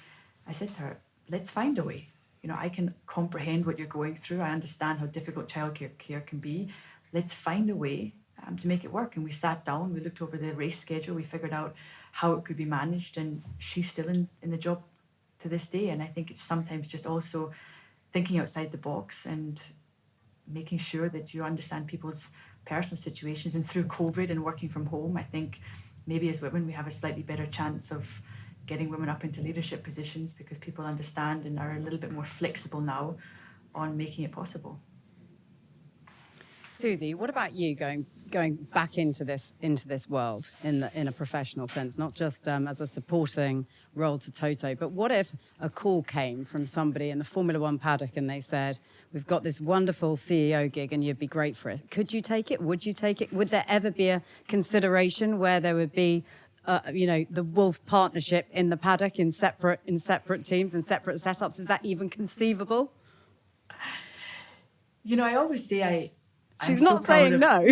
I said to her, let's find a way. I can comprehend what you're going through. I understand how difficult childcare can be. Let's find a way to make it work. And we sat down, we looked over the race schedule, we figured out how it could be managed, and she's still in the job to this day. And I think it's sometimes just also thinking outside the box and making sure that you understand people's personal situations. And through COVID and working from home, I think maybe as women we have a slightly better chance of getting women up into leadership positions because people understand and are a little bit more flexible now on making it possible. Susie, what about you going back into this world in a professional sense, not just as a supporting role to Toto, but what if a call came from somebody in the Formula One paddock and they said, we've got this wonderful CEO gig and you'd be great for it. Could you take it? Would you take it? Would there ever be a consideration where there would be the Wolff partnership in the paddock in separate teams and separate setups? Is that even conceivable? I always say She's not saying no.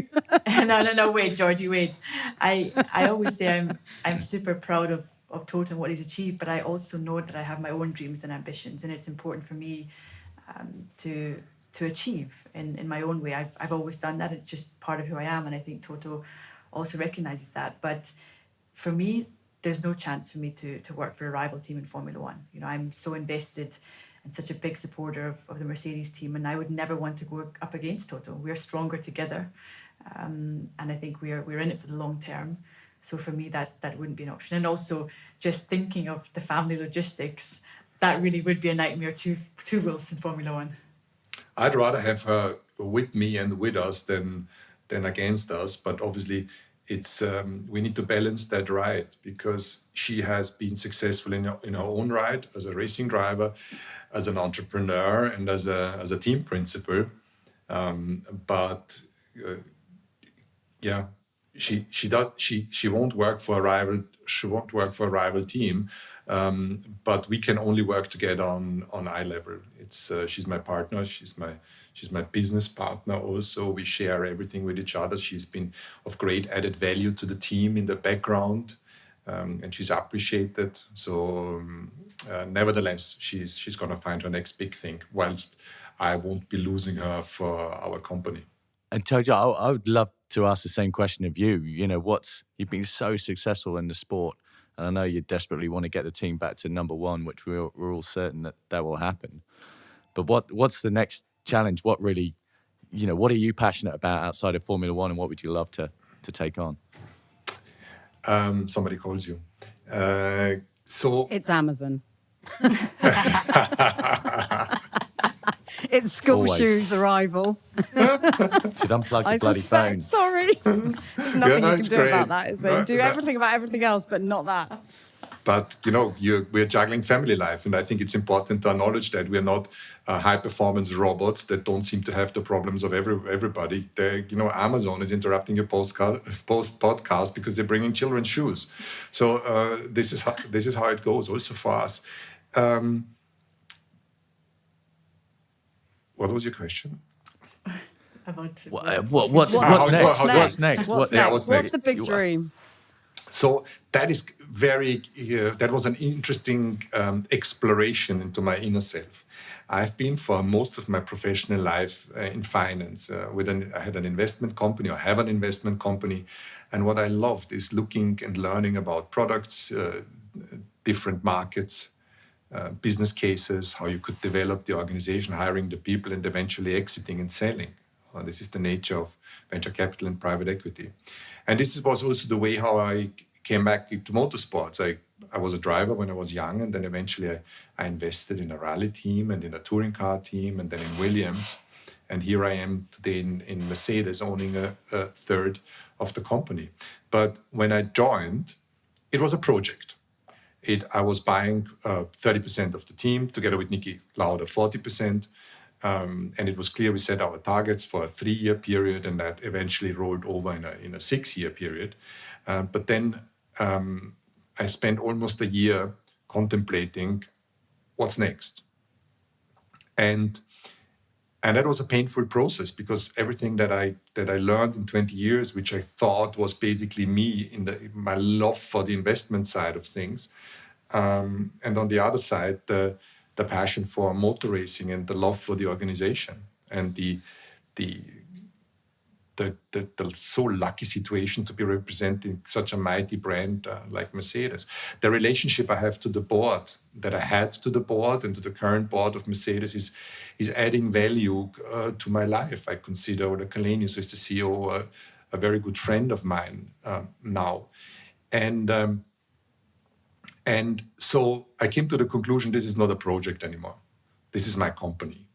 No, wait, Georgie, wait. I always say I'm super proud of Toto and what he's achieved, but I also know that I have my own dreams and ambitions, and it's important for me to achieve in my own way. I've always done that. It's just part of who I am, and I think Toto also recognises that. But for me, there's no chance for me to work for a rival team in Formula One. I'm so invested and such a big supporter of the Mercedes team, and I would never want to go up against Toto. We're stronger together, and I think we're in it for the long term. So for me, that wouldn't be an option. And also, just thinking of the family logistics, that really would be a nightmare. Two Wolffs in Formula One. I'd rather have her with me and with us than against us, but obviously it's we need to balance that right, because she has been successful in her own right as a racing driver, as an entrepreneur, and as a team principal. She won't work for a rival. She won't work for a rival team. But we can only work together on eye level. She's my partner. She's my business partner also. We share everything with each other. She's been of great added value to the team in the background, and she's appreciated. So nevertheless, she's going to find her next big thing, whilst I won't be losing her for our company. And Toto, I would love to ask the same question of you. You've been so successful in the sport, and I know you desperately want to get the team back to number one, which we're all certain that will happen. But what's the next challenge? What really, what are you passionate about outside of Formula One, and what would you love to take on? Somebody calls you. So it's Amazon. It's school Always. shoes arrival. Should unplug the bloody phone. Sorry. There's nothing you can do great. about that, is there? Do everything about everything else, but not that. But, we're juggling family life. And I think it's important to acknowledge that we're not high-performance robots that don't seem to have the problems of everybody. Amazon is interrupting your podcast because they're bringing children's shoes. So this is how it goes also for us. What was your question? About What's next? What's next? What's the big dream? So that is that was an interesting exploration into my inner self. I've been for most of my professional life in finance. I had an investment company, or have an investment company. And what I loved is looking and learning about products, different markets, business cases, how you could develop the organization, hiring the people, and eventually exiting and selling. This is the nature of venture capital and private equity. And this was also the way how I came back to motorsports. I was a driver when I was young, and then eventually I invested in a rally team and in a touring car team, and then in Williams. And here I am today in Mercedes, owning a third of the company. But when I joined, it was a project. I was buying 30% of the team together with Niki Lauda, 40%. And it was clear we set our targets for a 3-year period, and that eventually rolled over in a 6-year period. But then I spent almost a year contemplating what's next. And that was a painful process, because everything that I learned in 20 years, which I thought was basically me in my love for the investment side of things, and on the other side, the passion for motor racing and the love for the organization and the the so lucky situation to be representing such a mighty brand like Mercedes. The relationship I have to the board, that I had to the board and to the current board of Mercedes is adding value to my life. I consider Ola Kalenius, who is the CEO, a very good friend of mine now. And so I came to the conclusion, this is not a project anymore. This is my company.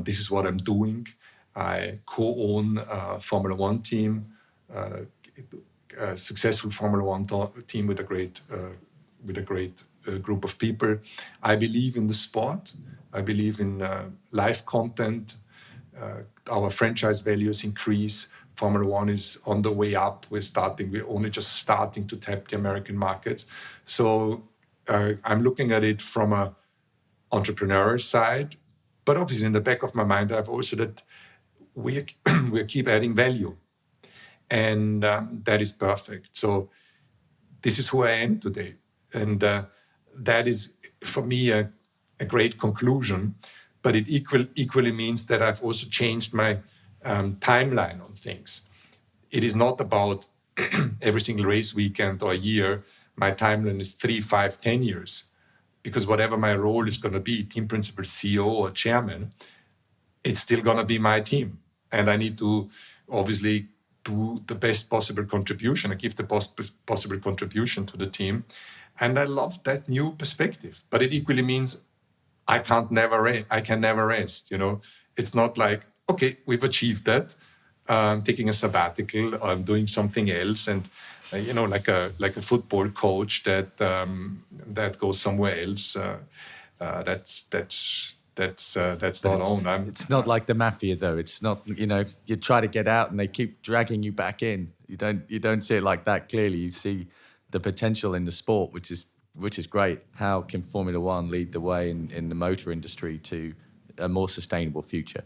This is what I'm doing. I co-own a Formula One team, a successful Formula One team with a great group of people. I believe in the sport. I believe in live content. Our franchise values increase. Formula One is on the way up. We're only just starting to tap the American markets. So I'm looking at it from an entrepreneurial side, but obviously in the back of my mind, I have also that we keep adding value, and that is perfect. So this is who I am today, and that is for me a great conclusion. But it equally means that I've also changed my timeline on things. It is not about every single race weekend or year. My timeline is 3, 5, 10 years, because whatever my role is going to be, team principal, CEO, or chairman, it's still going to be my team. And I need to obviously do the best possible contribution. I give the possible contribution to the team. And I love that new perspective. But it equally means I can never rest. It's not like, okay, we've achieved that. I'm taking a sabbatical, or I'm doing something else. And, like a football coach that goes somewhere else. That's not on. It's not like the mafia, though. It's not, you try to get out and they keep dragging you back in. You don't see it like that clearly. You see the potential in the sport, which is great. How can Formula One lead the way in the motor industry to a more sustainable future?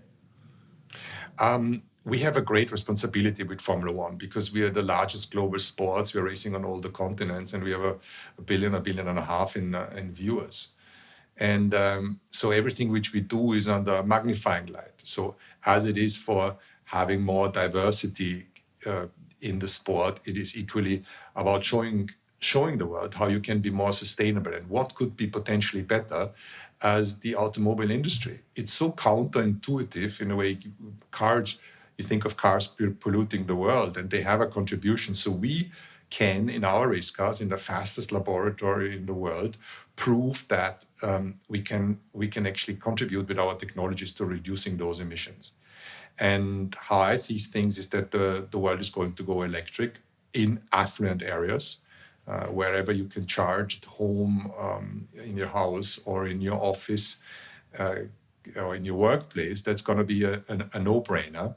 We have a great responsibility with Formula One because we are the largest global sports. We're racing on all the continents, and we have a billion and a half in viewers. And so everything which we do is under a magnifying light. So as it is for having more diversity in the sport, it is equally about showing the world how you can be more sustainable and what could be potentially better as the automobile industry. It's so counterintuitive in a way. You think of cars polluting the world, and they have a contribution. So we can, in our race cars, in the fastest laboratory in the world, prove that we can actually contribute with our technologies to reducing those emissions. And how I see things is that the world is going to go electric in affluent areas, wherever you can charge at home, in your house or in your office or in your workplace. That's going to be a no-brainer.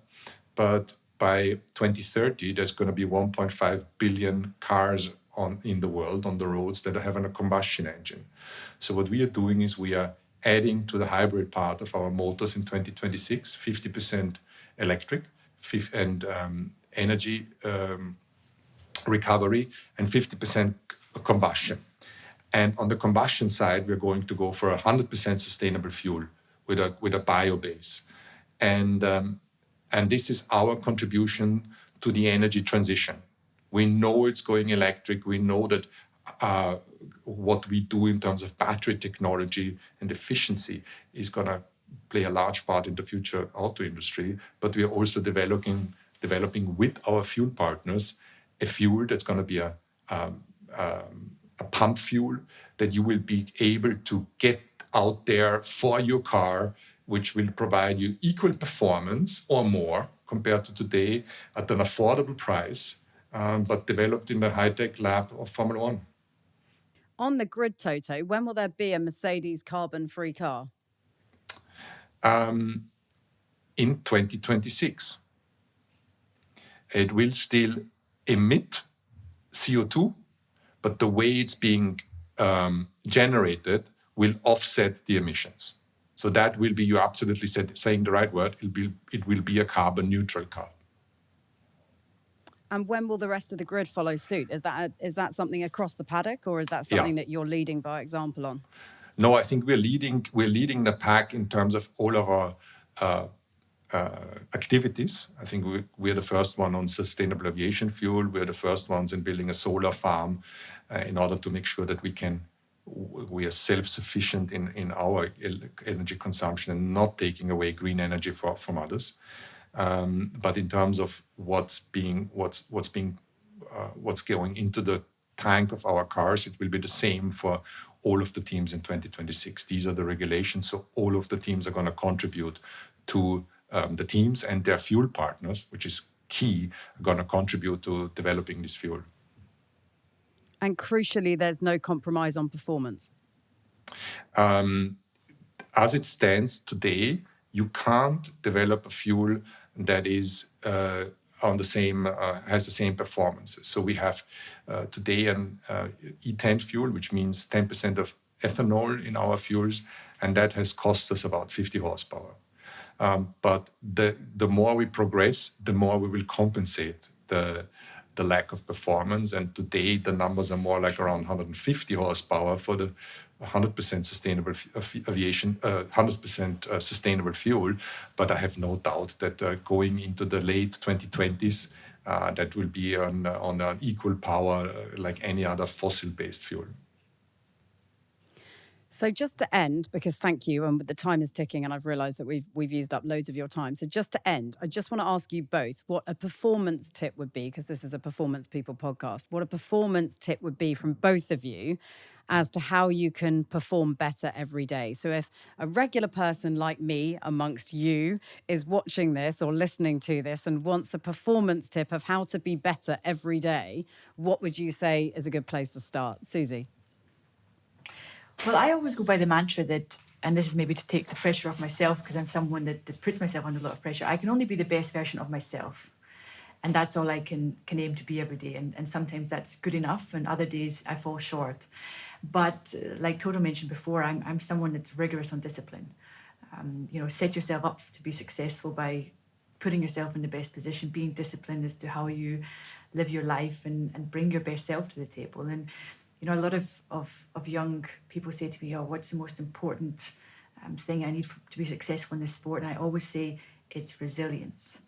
But by 2030, there's going to be 1.5 billion cars in the world on the roads that are having a combustion engine. So what we are doing is we are adding to the hybrid part of our motors in 2026, 50% electric and energy recovery, and 50% combustion. And on the combustion side, we're going to go for 100% sustainable fuel with a bio base. And this is our contribution to the energy transition. We know it's going electric. We know that what we do in terms of battery technology and efficiency is going to play a large part in the future auto industry. But we are also developing with our fuel partners a fuel that's going to be a pump fuel that you will be able to get out there for your car, which will provide you equal performance or more compared to today at an affordable price, but developed in the high-tech lab of Formula One. On the grid, Toto, when will there be a Mercedes carbon-free car? In 2026. It will still emit CO2, but the way it's being generated will offset the emissions. So that will be, you're absolutely saying the right word, it will be a carbon neutral car. And when will the rest of the grid follow suit? Is that something across the paddock, or is that something that you're leading by example on? No, I think we're leading the pack in terms of all of our activities. I think we're the first one on sustainable aviation fuel. We're the first ones in building a solar farm in order to make sure that we are self-sufficient in our energy consumption and not taking away green energy from others. But in terms of what's going into the tank of our cars, it will be the same for all of the teams in 2026. These are the regulations, so all of the teams are going to contribute to the teams, and their fuel partners, which is key, are going to contribute to developing this fuel. And crucially, there's no compromise on performance. As it stands today, you can't develop a fuel that is has the same performance. So we have today an E10 fuel, which means 10% of ethanol in our fuels, and that has cost us about 50 horsepower. But the more we progress, the more we will compensate the lack of performance. And today the numbers are more like around 150 horsepower for the 100% sustainable aviation, 100% sustainable fuel. But I have no doubt that going into the late 2020s, that will be on an equal power like any other fossil-based fuel. So just to end, because thank you, and the time is ticking, and I've realised that we've used up loads of your time. So just to end, I just want to ask you both what a performance tip would be, because this is a Performance People podcast. What a performance tip would be from both of you as to how you can perform better every day. So if a regular person like me amongst you is watching this or listening to this and wants a performance tip of how to be better every day, what would you say is a good place to start? Susie? Well, I always go by the mantra that, and this is maybe to take the pressure off myself, because I'm someone that puts myself under a lot of pressure. I can only be the best version of myself. And that's all I can aim to be every day. And sometimes that's good enough, and other days I fall short. But like Toto mentioned before, I'm someone that's rigorous on discipline. Set yourself up to be successful by putting yourself in the best position, being disciplined as to how you live your life and bring your best self to the table. And a lot of young people say to me, what's the most important thing I need to be successful in this sport? And I always say it's resilience.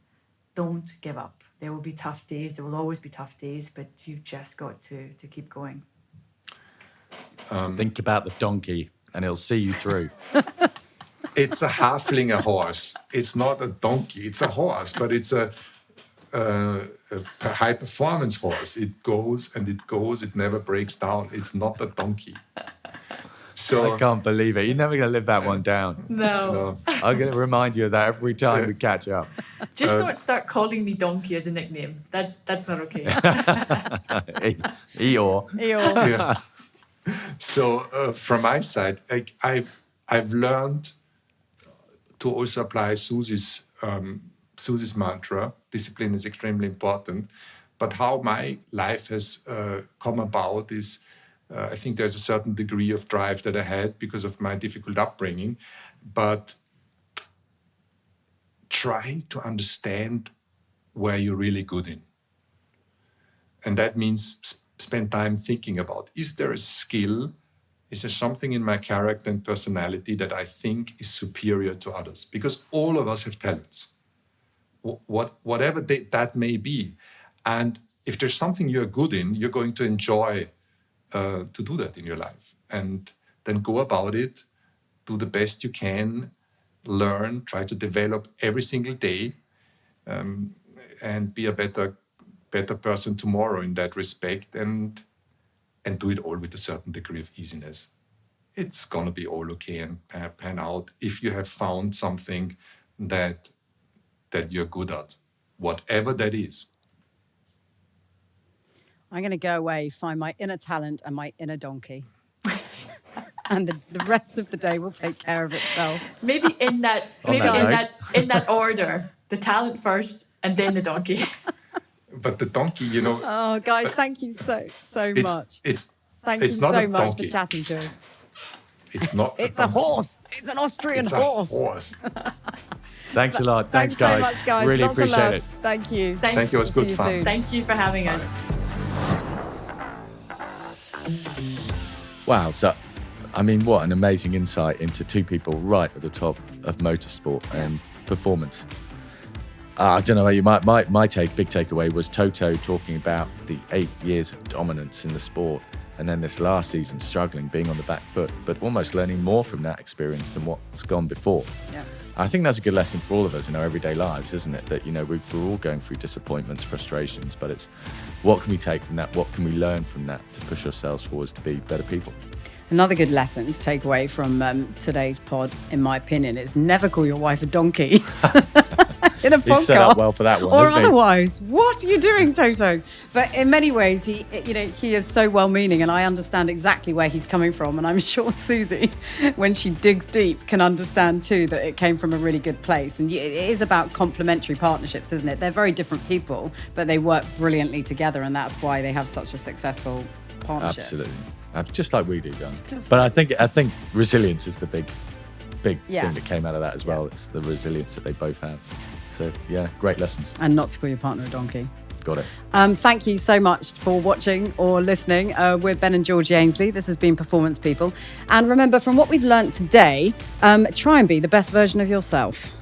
Don't give up. There will be tough days. There will always be tough days, but you've just got to keep going. Think about the donkey and it'll see you through. It's a halfling, a horse. It's not a donkey. It's a horse, but it's a high-performance horse. It goes and it goes. It never breaks down. It's not a donkey. So I can't believe it. You're never going to live that one down. No. I'm going to remind you of that every time we catch up. Just don't start calling me donkey as a nickname. That's not okay. Eeyore. Yeah. So from my side, I've learned to also apply Susie's mantra. Discipline is extremely important. But how my life has come about is, I think there's a certain degree of drive that I had because of my difficult upbringing. But try to understand where you're really good in. And that means spend time thinking about, is there a skill, is there something in my character and personality that I think is superior to others? Because all of us have talents, whatever that may be. And if there's something you're good in, you're going to enjoy to do that in your life. And then go about it, do the best you can, learn, try to develop every single day, and be a better person tomorrow in that respect, and do it all with a certain degree of easiness. It's going to be all okay and pan out if you have found something that you're good at, whatever that is. I'm going to go away, find my inner talent and my inner donkey. And the rest of the day will take care of itself. Maybe in that order. The talent first and then the donkey. But the donkey, Oh, guys, thank you so much. Thank you so much for chatting to us. It's not. It's a horse. It's an Austrian horse. Thanks a lot. Thanks, guys. guys. So much, guys. Really Lots appreciate it. Thank you. Thank you. It was good fun. Soon. Thank you for having us. Wow. So, what an amazing insight into two people right at the top of motorsport and performance. I don't know. My big takeaway was Toto talking about the 8 years of dominance in the sport, and then this last season struggling, being on the back foot, but almost learning more from that experience than what's gone before. Yeah. I think that's a good lesson for all of us in our everyday lives, isn't it? That, we're all going through disappointments, frustrations, but it's what can we take from that? What can we learn from that to push ourselves forwards to be better people? Another good lesson to take away from today's pod, in my opinion, is never call your wife a donkey in a podcast. He's set up well for that one, or isn't he? otherwise. What are you doing, Toto? But in many ways, he is so well-meaning, and I understand exactly where he's coming from. And I'm sure Susie, when she digs deep, can understand too that it came from a really good place. And it is about complementary partnerships, isn't it? They're very different people, but they work brilliantly together, and that's why they have such a successful partnership. Absolutely. Just like we do, Gun. But I think resilience is the big thing that came out of that as well. Yeah. It's the resilience that they both have. So, yeah, great lessons. And not to call your partner a donkey. Got it. Thank you so much for watching or listening. We're Ben and Georgie Ainsley. This has been Performance People. And remember, from what we've learnt today, try and be the best version of yourself.